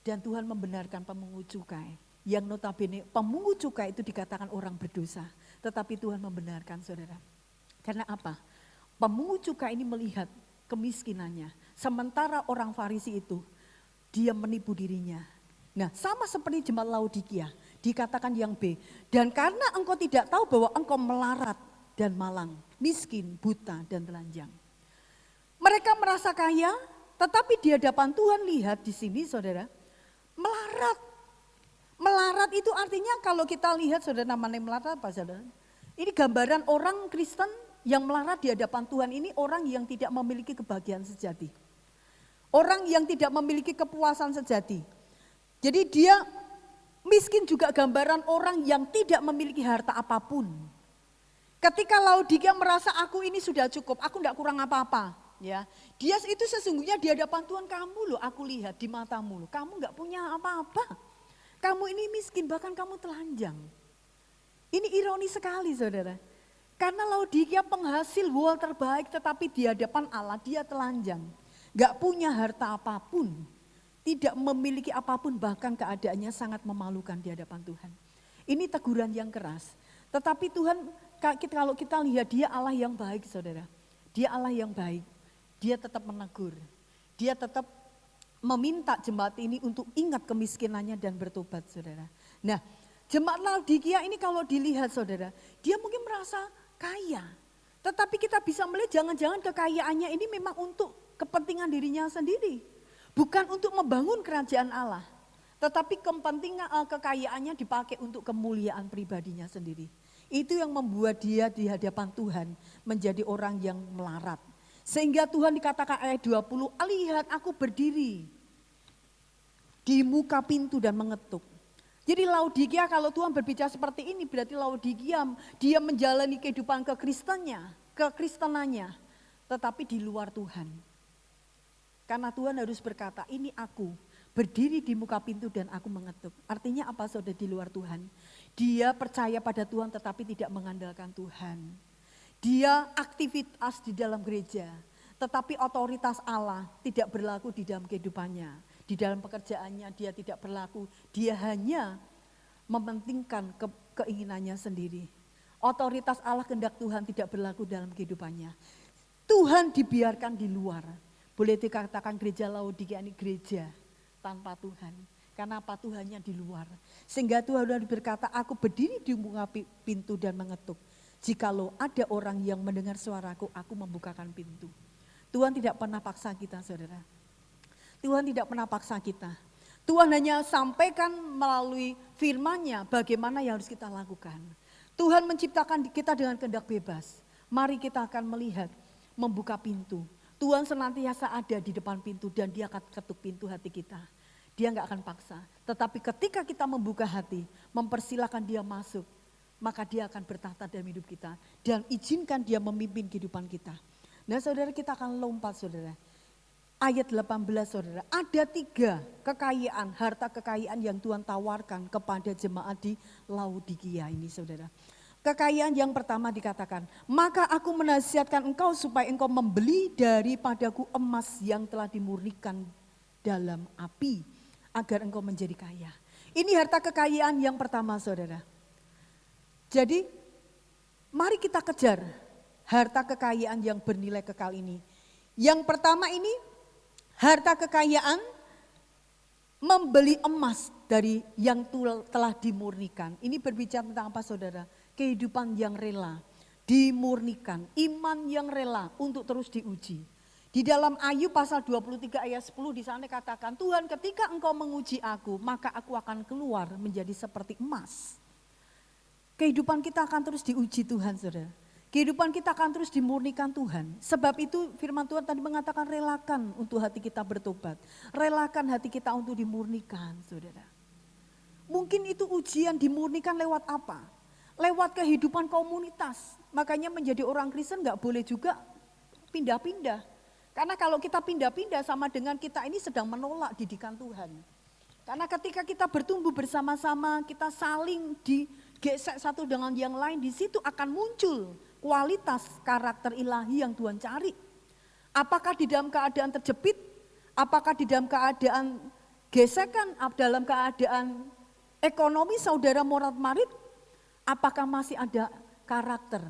Dan Tuhan membenarkan pemungut cukai. Yang notabene pemungut cukai itu dikatakan orang berdosa. Tetapi Tuhan membenarkan saudara. Karena apa? Pemungut cukai ini melihat kemiskinannya. Sementara orang Farisi itu, dia menipu dirinya. Nah sama seperti jemaat Laodikia, dikatakan yang B. Dan karena engkau tidak tahu bahwa engkau melarat dan malang, miskin, buta dan telanjang. Mereka merasa kaya, tetapi di hadapan Tuhan lihat di sini saudara, melarat. Melarat itu artinya kalau kita lihat saudara namanya melarat apa saudara? Ini gambaran orang Kristen yang melarat di hadapan Tuhan ini orang yang tidak memiliki kebahagiaan sejati. Orang yang tidak memiliki kepuasan sejati. Jadi dia miskin juga gambaran orang yang tidak memiliki harta apapun. Ketika Laodikia merasa aku ini sudah cukup, aku tidak kurang apa-apa. Ya, dia itu sesungguhnya di hadapan Tuhan kamu loh, aku lihat di matamu loh, kamu nggak punya apa-apa. Kamu ini miskin, bahkan kamu telanjang. Ini ironi sekali saudara. Karena Laodikia penghasil wol terbaik tetapi di hadapan Allah dia telanjang. Gak punya harta apapun. Tidak memiliki apapun bahkan keadaannya sangat memalukan di hadapan Tuhan. Ini teguran yang keras. Tetapi Tuhan kalau kita lihat dia Allah yang baik saudara. Dia Allah yang baik. Dia tetap menegur. Dia tetap meminta jemaat ini untuk ingat kemiskinannya dan bertobat saudara. Nah, jemaat Laodikia ini kalau dilihat saudara, dia mungkin merasa kaya. Tetapi kita bisa melihat jangan-jangan kekayaannya ini memang untuk kepentingan dirinya sendiri. Bukan untuk membangun kerajaan Allah. Tetapi kepentingan kekayaannya dipakai untuk kemuliaan pribadinya sendiri. Itu yang membuat dia di hadapan Tuhan menjadi orang yang melarat. Sehingga Tuhan dikatakan ayat 20, lihat aku berdiri di muka pintu dan mengetuk. Jadi Laodikia kalau Tuhan berbicara seperti ini berarti Laodikia dia menjalani kehidupan kekristenannya tetapi di luar Tuhan. Karena Tuhan harus berkata ini aku berdiri di muka pintu dan aku mengetuk. Artinya apa saudara di luar Tuhan? Dia percaya pada Tuhan tetapi tidak mengandalkan Tuhan. Dia aktivitas di dalam gereja tetapi otoritas Allah tidak berlaku di dalam kehidupannya. Di dalam pekerjaannya dia tidak berlaku, dia hanya mementingkan keinginannya sendiri. Otoritas Allah kehendak Tuhan tidak berlaku dalam kehidupannya. Tuhan dibiarkan di luar. Boleh dikatakan gereja Laodikia ini gereja tanpa Tuhan. Karena apa? Tuhannya di luar. Sehingga Tuhan berkata, aku berdiri di muka pintu dan mengetuk. Jikalau ada orang yang mendengar suaraku, aku membukakan pintu. Tuhan tidak pernah paksa kita saudara. Tuhan tidak pernah paksa kita. Tuhan hanya sampaikan melalui firman-Nya bagaimana yang harus kita lakukan. Tuhan menciptakan kita dengan kehendak bebas. Mari kita akan melihat, membuka pintu. Tuhan senantiasa ada di depan pintu dan dia akan ketuk pintu hati kita. Dia enggak akan paksa. Tetapi ketika kita membuka hati, mempersilahkan dia masuk, maka dia akan bertahta dalam hidup kita. Dan izinkan dia memimpin kehidupan kita. Nah saudara kita akan lompat saudara. Ayat 18 saudara, ada 3 kekayaan, harta kekayaan yang Tuhan tawarkan kepada jemaat di Laodikia ini saudara. Kekayaan yang pertama dikatakan, maka aku menasihatkan engkau supaya engkau membeli daripadaku emas yang telah dimurnikan dalam api, agar engkau menjadi kaya. Ini harta kekayaan yang pertama saudara. Jadi mari kita kejar harta kekayaan yang bernilai kekal ini. Yang pertama ini, harta kekayaan membeli emas dari yang telah dimurnikan. Ini berbicara tentang apa saudara? Kehidupan yang rela, dimurnikan. Iman yang rela untuk terus diuji. Di dalam Ayub pasal 23 ayat 10 di sana katakan, Tuhan ketika engkau menguji aku, maka aku akan keluar menjadi seperti emas. Kehidupan kita akan terus diuji Tuhan saudara. Kehidupan kita akan terus dimurnikan Tuhan. Sebab itu firman Tuhan tadi mengatakan relakan untuk hati kita bertobat. Relakan hati kita untuk dimurnikan saudara. Mungkin itu ujian dimurnikan lewat apa? Lewat kehidupan komunitas. Makanya menjadi orang Kristen gak boleh juga pindah-pindah. Karena kalau kita pindah-pindah sama dengan kita ini sedang menolak didikan Tuhan. Karena ketika kita bertumbuh bersama-sama, kita saling digesek satu dengan yang lain, di situ akan muncul kualitas karakter ilahi yang Tuhan cari. Apakah di dalam keadaan terjepit? Apakah di dalam keadaan gesekan? Dalam keadaan ekonomi saudara morat-marit? Apakah masih ada karakter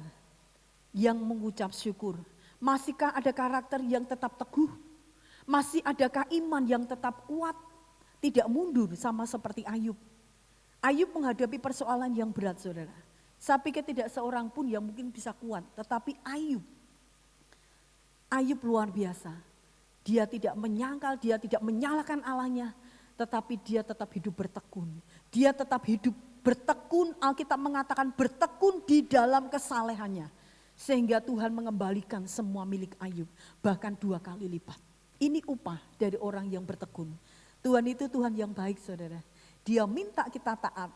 yang mengucap syukur? Masihkah ada karakter yang tetap teguh? Masih adakah iman yang tetap kuat? Tidak mundur sama seperti Ayub. Ayub menghadapi persoalan yang berat saudara. Saya pikir tidak seorang pun yang mungkin bisa kuat. Tetapi Ayub luar biasa. Dia tidak menyangkal, dia tidak menyalahkan Allahnya. Tetapi dia tetap hidup bertekun. Dia tetap hidup bertekun, Alkitab mengatakan bertekun di dalam kesalehannya. Sehingga Tuhan mengembalikan semua milik Ayub. Bahkan 2 kali lipat. Ini upah dari orang yang bertekun. Tuhan itu Tuhan yang baik saudara. Dia minta kita taat.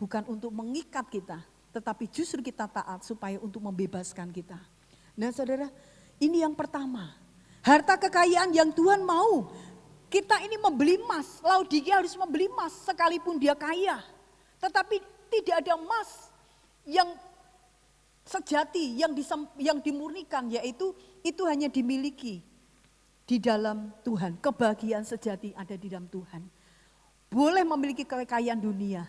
Bukan untuk mengikat kita. Tetapi justru kita taat supaya untuk membebaskan kita. Nah saudara, ini yang pertama. Harta kekayaan yang Tuhan mau. Kita ini membeli emas, Laodikia harus membeli emas sekalipun dia kaya. Tetapi tidak ada emas yang sejati, yang dimurnikan, yaitu itu hanya dimiliki di dalam Tuhan. Kebahagiaan sejati ada di dalam Tuhan. Boleh memiliki kekayaan dunia,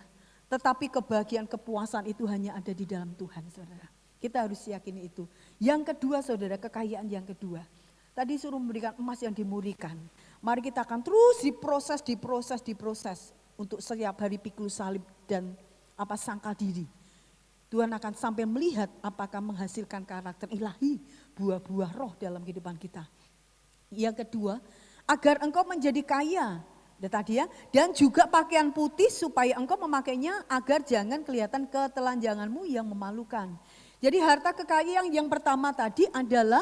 tetapi kebahagiaan kepuasan itu hanya ada di dalam Tuhan, saudara. Kita harus yakini itu. Yang kedua saudara, kekayaan yang kedua. Tadi suruh memberikan emas yang dimurnikan. Mari kita akan terus diproses untuk setiap hari pikul salib dan sangkal diri. Tuhan akan sampai melihat apakah menghasilkan karakter ilahi, buah-buah roh dalam kehidupan kita. Yang kedua, agar engkau menjadi kaya. Dan juga pakaian putih supaya engkau memakainya agar jangan kelihatan ketelanjanganmu yang memalukan. Jadi harta kekayaan yang pertama tadi adalah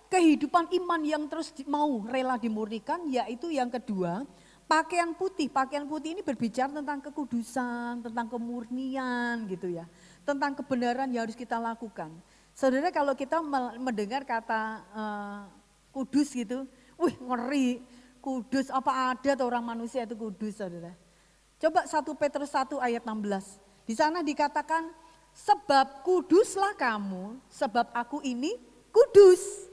kehidupan iman yang terus mau rela dimurnikan, yaitu yang kedua pakaian putih. Pakaian putih ini berbicara tentang kekudusan, tentang kemurnian gitu ya. Tentang kebenaran yang harus kita lakukan. Saudara, kalau kita mendengar kata kudus gitu, wih ngeri. Kudus, apa ada tuh orang manusia itu kudus, saudara? Coba 1 Petrus 1 ayat 16. Di sana dikatakan, sebab kuduslah kamu, sebab aku ini kudus.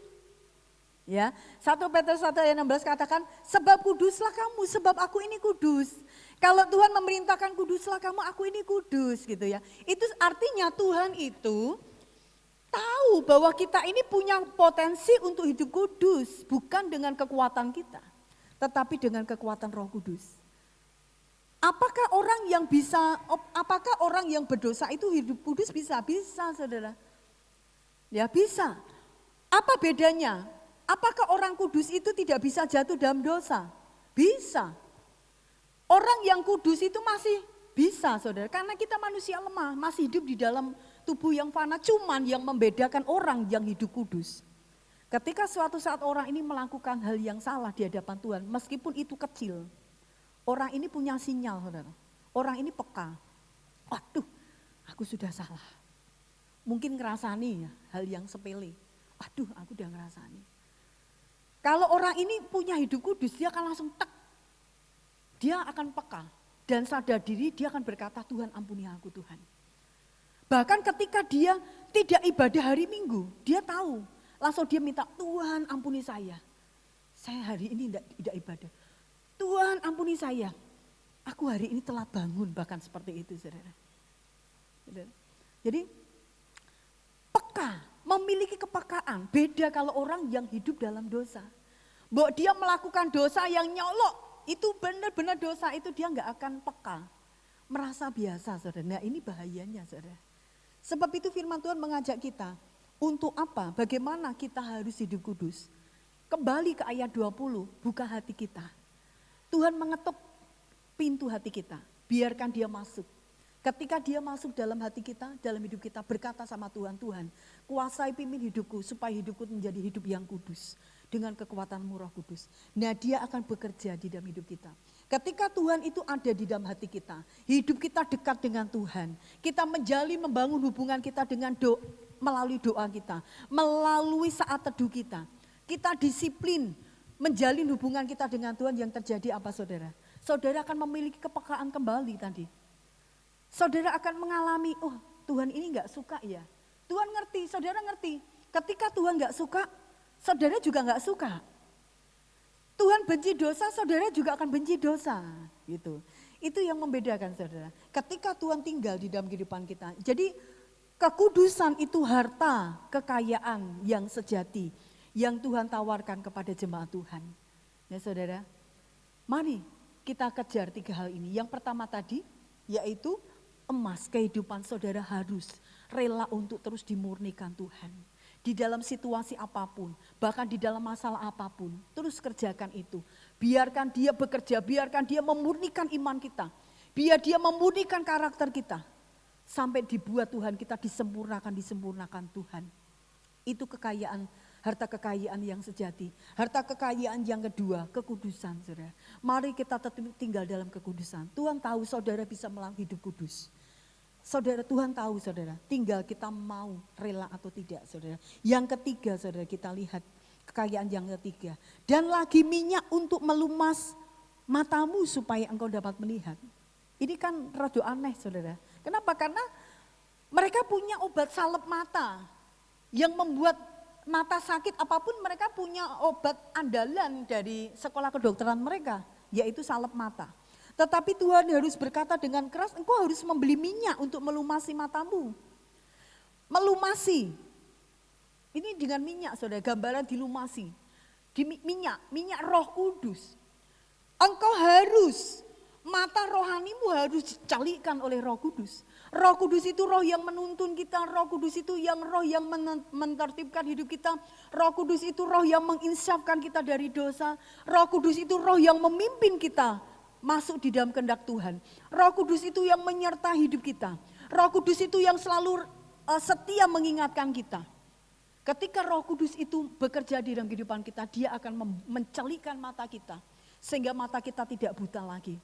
Ya, 1 Petrus 1 ayat 16 katakan, sebab kuduslah kamu, sebab aku ini kudus. Kalau Tuhan memerintahkan kuduslah kamu, aku ini kudus gitu ya. Itu artinya Tuhan itu tahu bahwa kita ini punya potensi untuk hidup kudus, bukan dengan kekuatan kita, tetapi dengan kekuatan Roh Kudus. Apakah orang yang berdosa itu hidup kudus? Bisa, saudara. Ya bisa. Apa bedanya? Apakah orang kudus itu tidak bisa jatuh dalam dosa? Bisa. Orang yang kudus itu masih bisa, saudara. Karena kita manusia lemah, masih hidup di dalam tubuh yang fana. Cuman yang membedakan orang yang hidup kudus, ketika suatu saat orang ini melakukan hal yang salah di hadapan Tuhan, meskipun itu kecil, orang ini punya sinyal, saudara. Orang ini peka. Waduh, aku sudah salah. Mungkin ngerasani ya, hal yang sepele. Waduh, aku udah ngerasani. Kalau orang ini punya hidup kudus, dia akan langsung tek. Dia akan peka dan sadar diri, dia akan berkata, Tuhan ampuni aku Tuhan. Bahkan ketika dia tidak ibadah hari Minggu, dia tahu. Langsung dia minta, Tuhan ampuni saya hari ini tidak ibadah. Tuhan ampuni saya, aku hari ini telat bangun, bahkan seperti itu saudara. Jadi peka, memiliki kepekaan, beda kalau orang yang hidup dalam dosa. Bahwa dia melakukan dosa yang nyolok, itu benar-benar dosa itu dia nggak akan peka. Merasa biasa saudara, nah ini bahayanya saudara. Sebab itu firman Tuhan mengajak kita, untuk apa? Bagaimana kita harus hidup kudus? Kembali ke ayat 20, buka hati kita. Tuhan mengetuk pintu hati kita, biarkan dia masuk. Ketika dia masuk dalam hati kita, dalam hidup kita, berkata sama Tuhan, Tuhan kuasai pimpin hidupku supaya hidupku menjadi hidup yang kudus. Dengan kekuatan-Mu Roh Kudus. Nah dia akan bekerja di dalam hidup kita. Ketika Tuhan itu ada di dalam hati kita, hidup kita dekat dengan Tuhan. Kita membangun hubungan kita dengan melalui doa kita, melalui saat teduh kita. Kita disiplin menjalin hubungan kita dengan Tuhan, yang terjadi apa saudara? Saudara akan memiliki kepekaan kembali tadi. Saudara akan mengalami, oh Tuhan ini gak suka ya. Tuhan ngerti, saudara ngerti. Ketika Tuhan gak suka, saudara juga gak suka. Tuhan benci dosa, saudara juga akan benci dosa. Gitu. Itu yang membedakan saudara. Ketika Tuhan tinggal di dalam kehidupan kita. Jadi kekudusan itu harta, kekayaan yang sejati yang Tuhan tawarkan kepada jemaat Tuhan. Ya saudara, mari kita kejar 3 hal ini. Yang pertama tadi yaitu emas, kehidupan saudara harus rela untuk terus dimurnikan Tuhan. Di dalam situasi apapun, bahkan di dalam masalah apapun, terus kerjakan itu. Biarkan dia bekerja, biarkan dia memurnikan iman kita. Biar dia memurnikan karakter kita. Sampai dibuat Tuhan kita disempurnakan Tuhan. Itu kekayaan, harta kekayaan yang sejati. Harta kekayaan yang kedua, kekudusan saudara. Mari kita tinggal dalam kekudusan. Tuhan tahu saudara bisa melakukan hidup kudus. Saudara, Tuhan tahu saudara, tinggal kita mau rela atau tidak saudara. Yang ketiga saudara, kita lihat kekayaan yang ketiga. Dan lagi minyak untuk melumas matamu supaya engkau dapat melihat. Ini kan rada aneh saudara. Kenapa? Karena mereka punya obat salep mata yang membuat mata sakit apapun, mereka punya obat andalan dari sekolah kedokteran mereka, yaitu salep mata. Tetapi Tuhan harus berkata dengan keras, engkau harus membeli minyak untuk melumasi matamu. melumasi. Ini dengan minyak saudara, gambaran dilumasi. Minyak Roh Kudus. Engkau harus, mata rohanimu harus dicalikkan oleh Roh Kudus. Roh Kudus itu roh yang menuntun kita, Roh Kudus itu roh yang menertibkan hidup kita. Roh Kudus itu roh yang menginsafkan kita dari dosa. Roh Kudus itu roh yang memimpin kita masuk di dalam kehendak Tuhan. Roh Kudus itu yang menyertai hidup kita. Roh Kudus itu yang selalu setia mengingatkan kita. Ketika Roh Kudus itu bekerja di dalam kehidupan kita, dia akan mencelikan mata kita. Sehingga mata kita tidak buta lagi.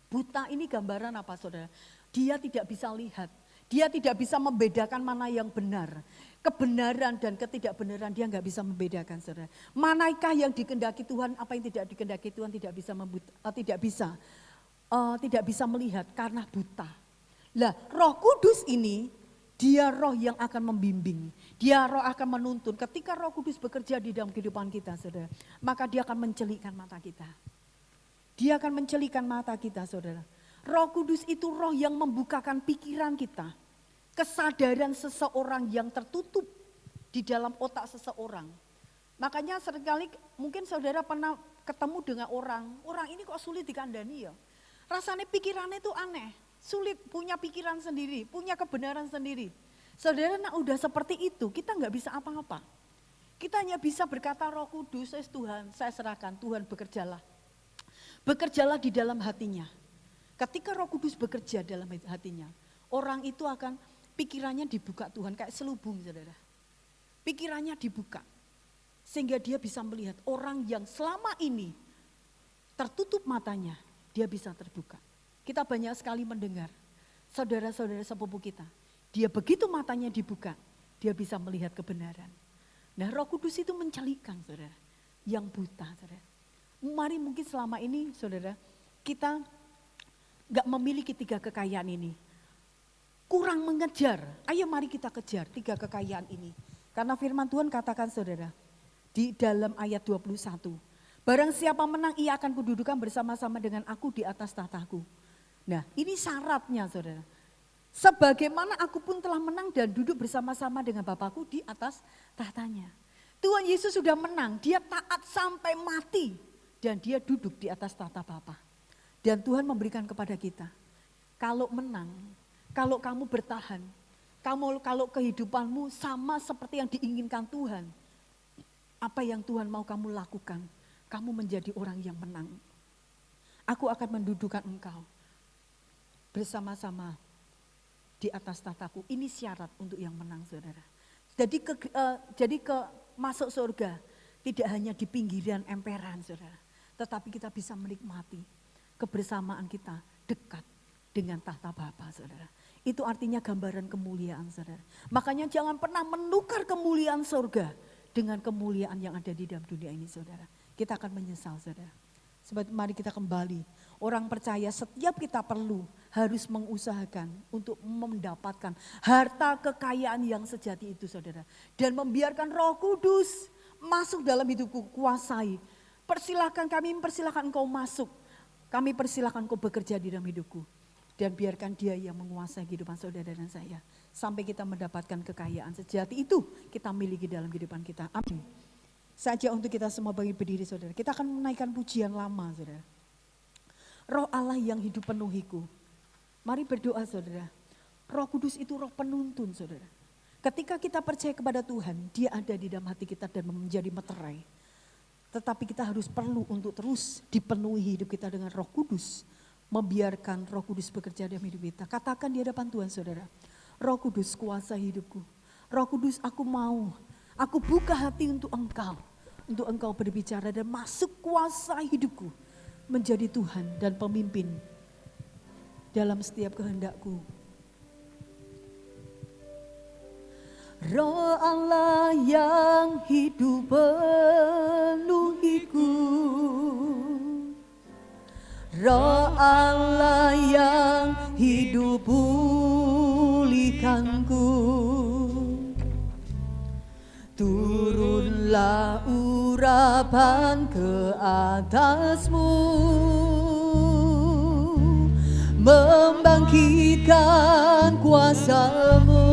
Buta ini gambaran apa saudara? Dia tidak bisa lihat. Dia tidak bisa membedakan mana yang benar. Kebenaran dan ketidakbenaran dia nggak bisa membedakan saudara. Manakah yang dikehendaki Tuhan, apa yang tidak dikehendaki Tuhan tidak bisa melihat karena buta. Lah Roh Kudus ini dia roh yang akan membimbing, dia roh akan menuntun. Ketika Roh Kudus bekerja di dalam kehidupan kita saudara, maka dia akan mencelikkan mata kita. Dia akan mencelikkan mata kita saudara. Roh Kudus itu roh yang membukakan pikiran kita. Kesadaran seseorang yang tertutup di dalam otak seseorang. Makanya seringkali mungkin saudara pernah ketemu dengan orang ini kok sulit dikandani ya. Rasanya pikirannya itu aneh. Sulit, punya pikiran sendiri, punya kebenaran sendiri. Saudara, udah seperti itu, kita nggak bisa apa-apa. Kita hanya bisa berkata Roh Kudus, Tuhan, saya serahkan, Tuhan bekerjalah. Bekerjalah di dalam hatinya. Ketika Roh Kudus bekerja dalam hatinya, orang itu akan pikirannya dibuka Tuhan, kayak selubung saudara. Pikirannya dibuka, sehingga dia bisa melihat orang yang selama ini tertutup matanya, dia bisa terbuka. Kita banyak sekali mendengar saudara-saudara sepupu kita. Dia begitu matanya dibuka, dia bisa melihat kebenaran. Nah Roh Kudus itu mencelikkan saudara, yang buta saudara. Mari mungkin selama ini saudara, kita gak memiliki 3 kekayaan ini. Kurang mengejar, ayo mari kita kejar 3 kekayaan ini. Karena firman Tuhan katakan saudara, di dalam ayat 21. Barang siapa menang ia akan kududukan bersama-sama dengan aku di atas tahtaku. Nah ini syaratnya saudara. Sebagaimana aku pun telah menang dan duduk bersama-sama dengan Bapakku di atas tahtanya. Tuhan Yesus sudah menang, dia taat sampai mati. Dan dia duduk di atas tahta Bapa. Dan Tuhan memberikan kepada kita, kalau menang, kalau kamu bertahan, kalau kehidupanmu sama seperti yang diinginkan Tuhan. Apa yang Tuhan mau kamu lakukan, kamu menjadi orang yang menang. Aku akan mendudukan engkau bersama-sama di atas tahtaku. Ini syarat untuk yang menang saudara. Jadi masuk surga tidak hanya di pinggiran emperan saudara. Tetapi kita bisa menikmati kebersamaan kita dekat dengan tahta Bapa saudara. Itu artinya gambaran kemuliaan saudara. Makanya jangan pernah menukar kemuliaan surga dengan kemuliaan yang ada di dalam dunia ini saudara. Kita akan menyesal saudara. Sebab mari kita kembali, orang percaya setiap kita perlu harus mengusahakan untuk mendapatkan harta kekayaan yang sejati itu saudara. Dan membiarkan Roh Kudus masuk dalam hidupku, kuasai. Persilahkan engkau masuk, kami persilahkan engkau bekerja di dalam hidupku. Dan biarkan dia yang menguasai kehidupan saudara dan saya. Sampai kita mendapatkan kekayaan sejati itu kita miliki dalam kehidupan kita. Amin. Saja untuk kita semua bagi berdiri saudara. Kita akan menaikkan pujian lama saudara. Roh Allah yang hidup penuhiku. Mari berdoa saudara. Roh Kudus itu roh penuntun saudara. Ketika kita percaya kepada Tuhan, dia ada di dalam hati kita dan menjadi meterai. Tetapi kita harus perlu untuk terus dipenuhi hidup kita dengan Roh Kudus. Membiarkan Roh Kudus bekerja dalam hidup kita. Katakan di hadapan Tuhan saudara. Roh Kudus kuasa hidupku. Roh Kudus aku mau. Aku buka hati untuk engkau berbicara dan masuk kuasa hidupku menjadi Tuhan dan pemimpin dalam setiap kehendakku. Roh Allah yang hidup penuhiku, Roh Allah yang hidup pulihkanku. Turunlah urapan ke atasmu, membangkitkan kuasamu.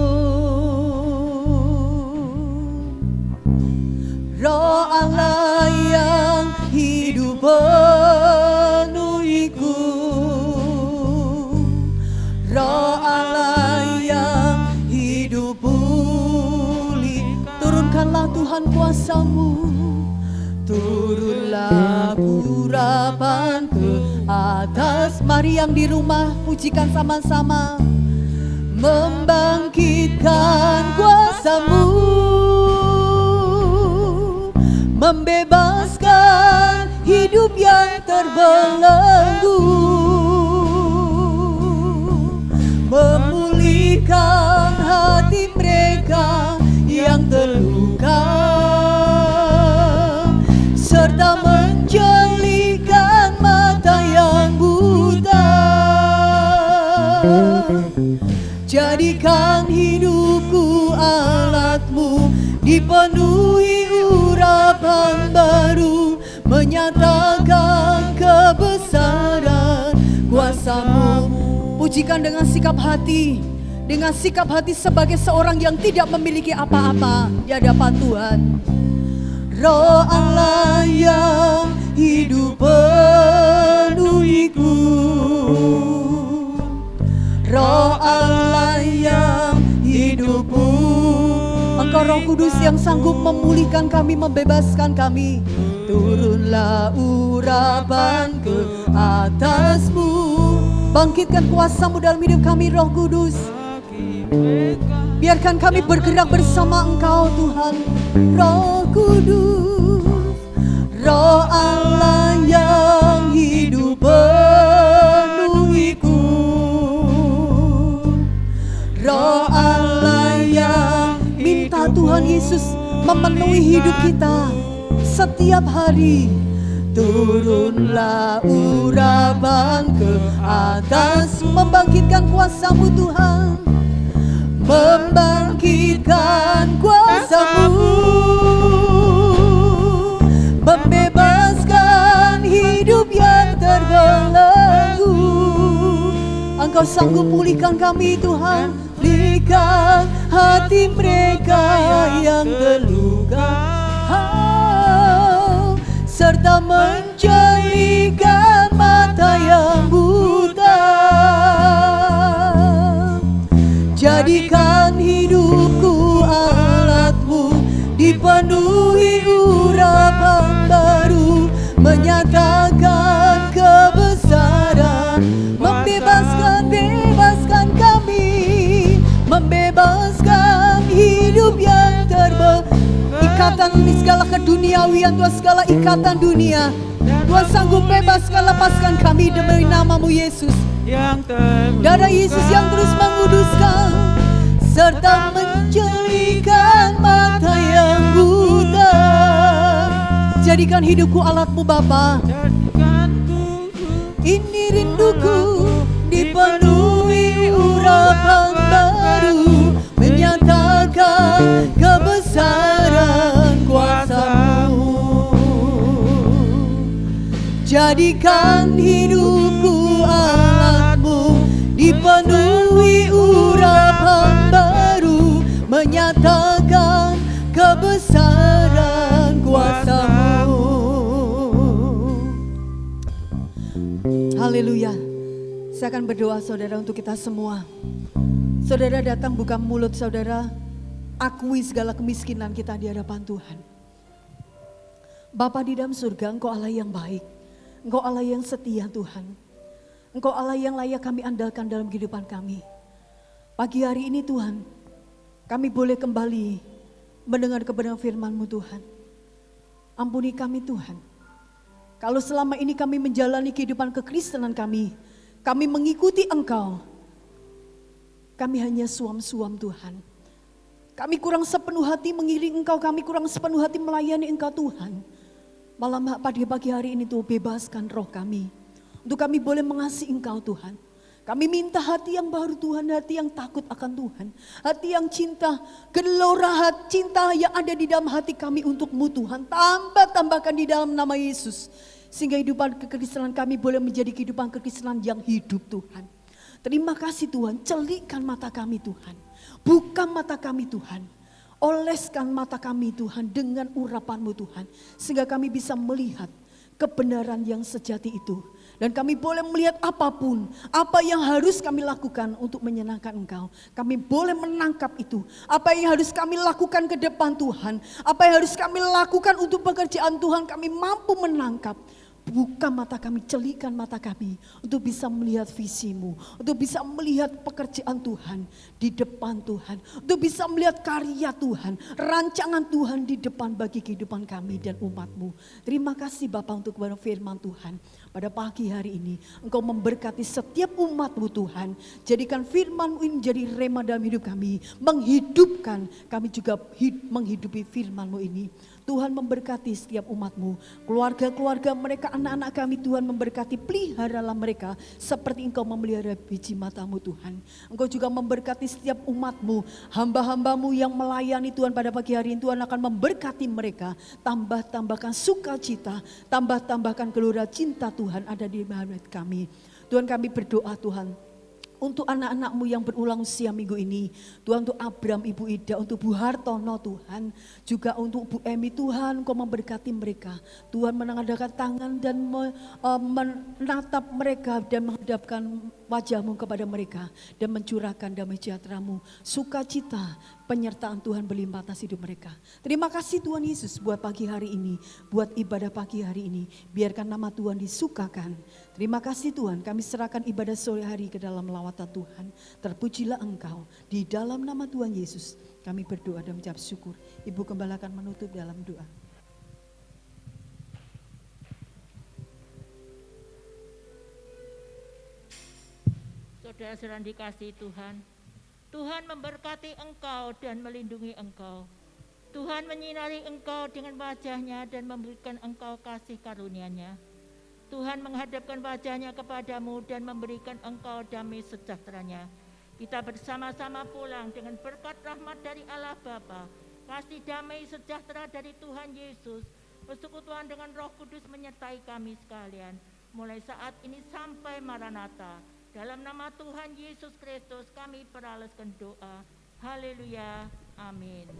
atas. Mari yang di rumah pujikan sama-sama. Membangkitkan kuasa-Mu, membebaskan hidup yang terbelenggu, memulihkan hati mereka yang terluka, serta menjelikan mata yang buta. Jadikan hidupku alat-Mu, dipenuhi urapan baru, menyatakan kebesaran kuasa-Mu. Pujikan dengan sikap hati, dengan sikap hati sebagai seorang yang tidak memiliki apa-apa di hadapan Tuhan. Roh Allah yang hidup penuhiku, Roh Allah yang hidupku. Engkau Roh Kudus yang sanggup memulihkan kami, membebaskan kami. Turunlah urapan ke atas-Mu, bangkitkan kuasa-Mu dalam hidup kami Roh Kudus. Biarkan kami bergerak bersama Engkau Tuhan. Roh Kudus, Roh Allah yang hidup penuhiku, Roh Allah yang minta Tuhan Yesus memenuhi hidup kita setiap hari. Turunlah urapan ke atas, membangkitkan kuasa-Mu Tuhan, membangkitkan kuasa-Mu, membebaskan hidup yang terbelenggu. Engkau sanggup pulihkan kami Tuhan, pulihkan hati mereka yang terluka, serta menjelikan mata yang buta. Jadikan hidupku alat-Mu, dipenuhi urapan baru, menyatakan kebesaran, bebaskan kami, membebaskan hidup yang ikatan segala keduniawian Tuhan, segala ikatan dunia. Tuhan sanggup bebaskan, lepaskan kami demi nama-Mu Yesus. Darah Yesus yang terus menguduskan, serta menjelikan mata yang buta. Jadikan hidupku alat-Mu Bapa. Ini rinduku, dipenuhi urapan baru, menyatakan kebesaran kuasa-Mu. Jadikan hidupku alat-Mu, dipenuhi urapan baru, menyatakan kebesaran kuasa-Mu. Haleluya. Saya akan berdoa saudara untuk kita semua. Saudara datang buka mulut saudara, akui segala kemiskinan kita di hadapan Tuhan. Bapa di dalam surga, Engkau Allah yang baik, Engkau Allah yang setia Tuhan. Engkau Allah yang layak kami andalkan dalam kehidupan kami. Pagi hari ini Tuhan, kami boleh kembali mendengar kebenaran firman-Mu Tuhan. Ampuni kami Tuhan. Kalau selama ini kami menjalani kehidupan kekristenan kami mengikuti Engkau, kami hanya suam-suam Tuhan. Kami kurang sepenuh hati mengiring Engkau, kami kurang sepenuh hati melayani Engkau Tuhan. Malam pagi hari ini Tuhan, bebaskan roh kami, untuk kami boleh mengasihi Engkau Tuhan. Kami minta hati yang baru Tuhan, hati yang takut akan Tuhan, hati yang cinta, gelora hati cinta yang ada di dalam hati kami untuk-Mu Tuhan. Tambahkan di dalam nama Yesus, sehingga kehidupan kekristenan kami boleh menjadi kehidupan kekristenan yang hidup Tuhan. Terima kasih Tuhan, celikkan mata kami Tuhan, buka mata kami Tuhan, oleskan mata kami Tuhan dengan urapan-Mu Tuhan, sehingga kami bisa melihat kebenaran yang sejati itu. Dan kami boleh melihat apapun, apa yang harus kami lakukan untuk menyenangkan Engkau. Kami boleh menangkap itu. Apa yang harus kami lakukan ke depan Tuhan, apa yang harus kami lakukan untuk pekerjaan Tuhan, kami mampu menangkap. Buka mata kami, celikan mata kami untuk bisa melihat visimu, untuk bisa melihat pekerjaan Tuhan di depan Tuhan, untuk bisa melihat karya Tuhan, rancangan Tuhan di depan bagi kehidupan kami dan umat-Mu. Terima kasih Bapa untuk firman Tuhan. Pada pagi hari ini Engkau memberkati setiap umat-Mu Tuhan. Jadikan firman-Mu ini menjadi rema dalam hidup kami, menghidupkan kami juga menghidupi firman-Mu ini. Tuhan memberkati setiap umat-Mu, keluarga-keluarga mereka, anak-anak kami Tuhan memberkati, peliharalah mereka seperti Engkau memelihara biji mata-Mu Tuhan. Engkau juga memberkati setiap umat-Mu, hamba-hamba-Mu yang melayani Tuhan pada pagi hari ini. Tuhan akan memberkati mereka, tambahkan sukacita, tambahkan gelora cinta Tuhan ada di hati kami. Tuhan kami berdoa Tuhan, untuk anak-anak-Mu yang berulang usia minggu ini. Tuhan untuk Abram, Ibu Ida, untuk Bu Hartono Tuhan. Juga untuk Bu Emi Tuhan, Engkau memberkati mereka. Tuhan mengadakan tangan dan menatap mereka dan menghadapkan wajah-Mu kepada mereka. Dan mencurahkan damai sejahtera-Mu, sukacita, penyertaan Tuhan berlimpah atas hidup mereka. Terima kasih Tuhan Yesus buat pagi hari ini, buat ibadah pagi hari ini. Biarkan nama Tuhan disukakan. Terima kasih Tuhan, kami serahkan ibadah sore hari ke dalam lawatan Tuhan. Terpujilah Engkau, di dalam nama Tuhan Yesus kami berdoa dan mengucap syukur. Ibu Gembala akan menutup dalam doa. Saudara-saudara dikasihi Tuhan, Tuhan memberkati engkau dan melindungi engkau. Tuhan menyinari engkau dengan wajah-Nya dan memberikan engkau kasih karunia-Nya. Tuhan menghadapkan wajah-Nya kepadamu dan memberikan engkau damai sejahtera-Nya. Kita bersama-sama pulang dengan berkat rahmat dari Allah Bapa, kasih damai sejahtera dari Tuhan Yesus, persekutuan dengan Roh Kudus menyertai kami sekalian, mulai saat ini sampai Maranatha. Dalam nama Tuhan Yesus Kristus kami peralaskan doa. Haleluya. Amin.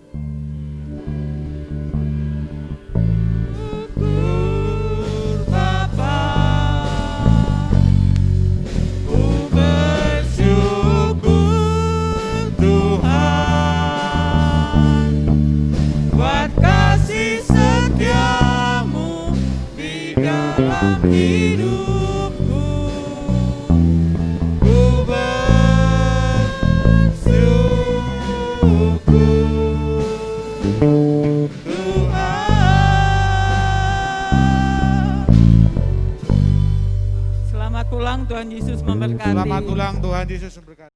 Hidupku ku bersyukur Tuhan. Selamat pulang, Tuhan Yesus memberkati. Selamat ulang, Tuhan Yesus memberkati.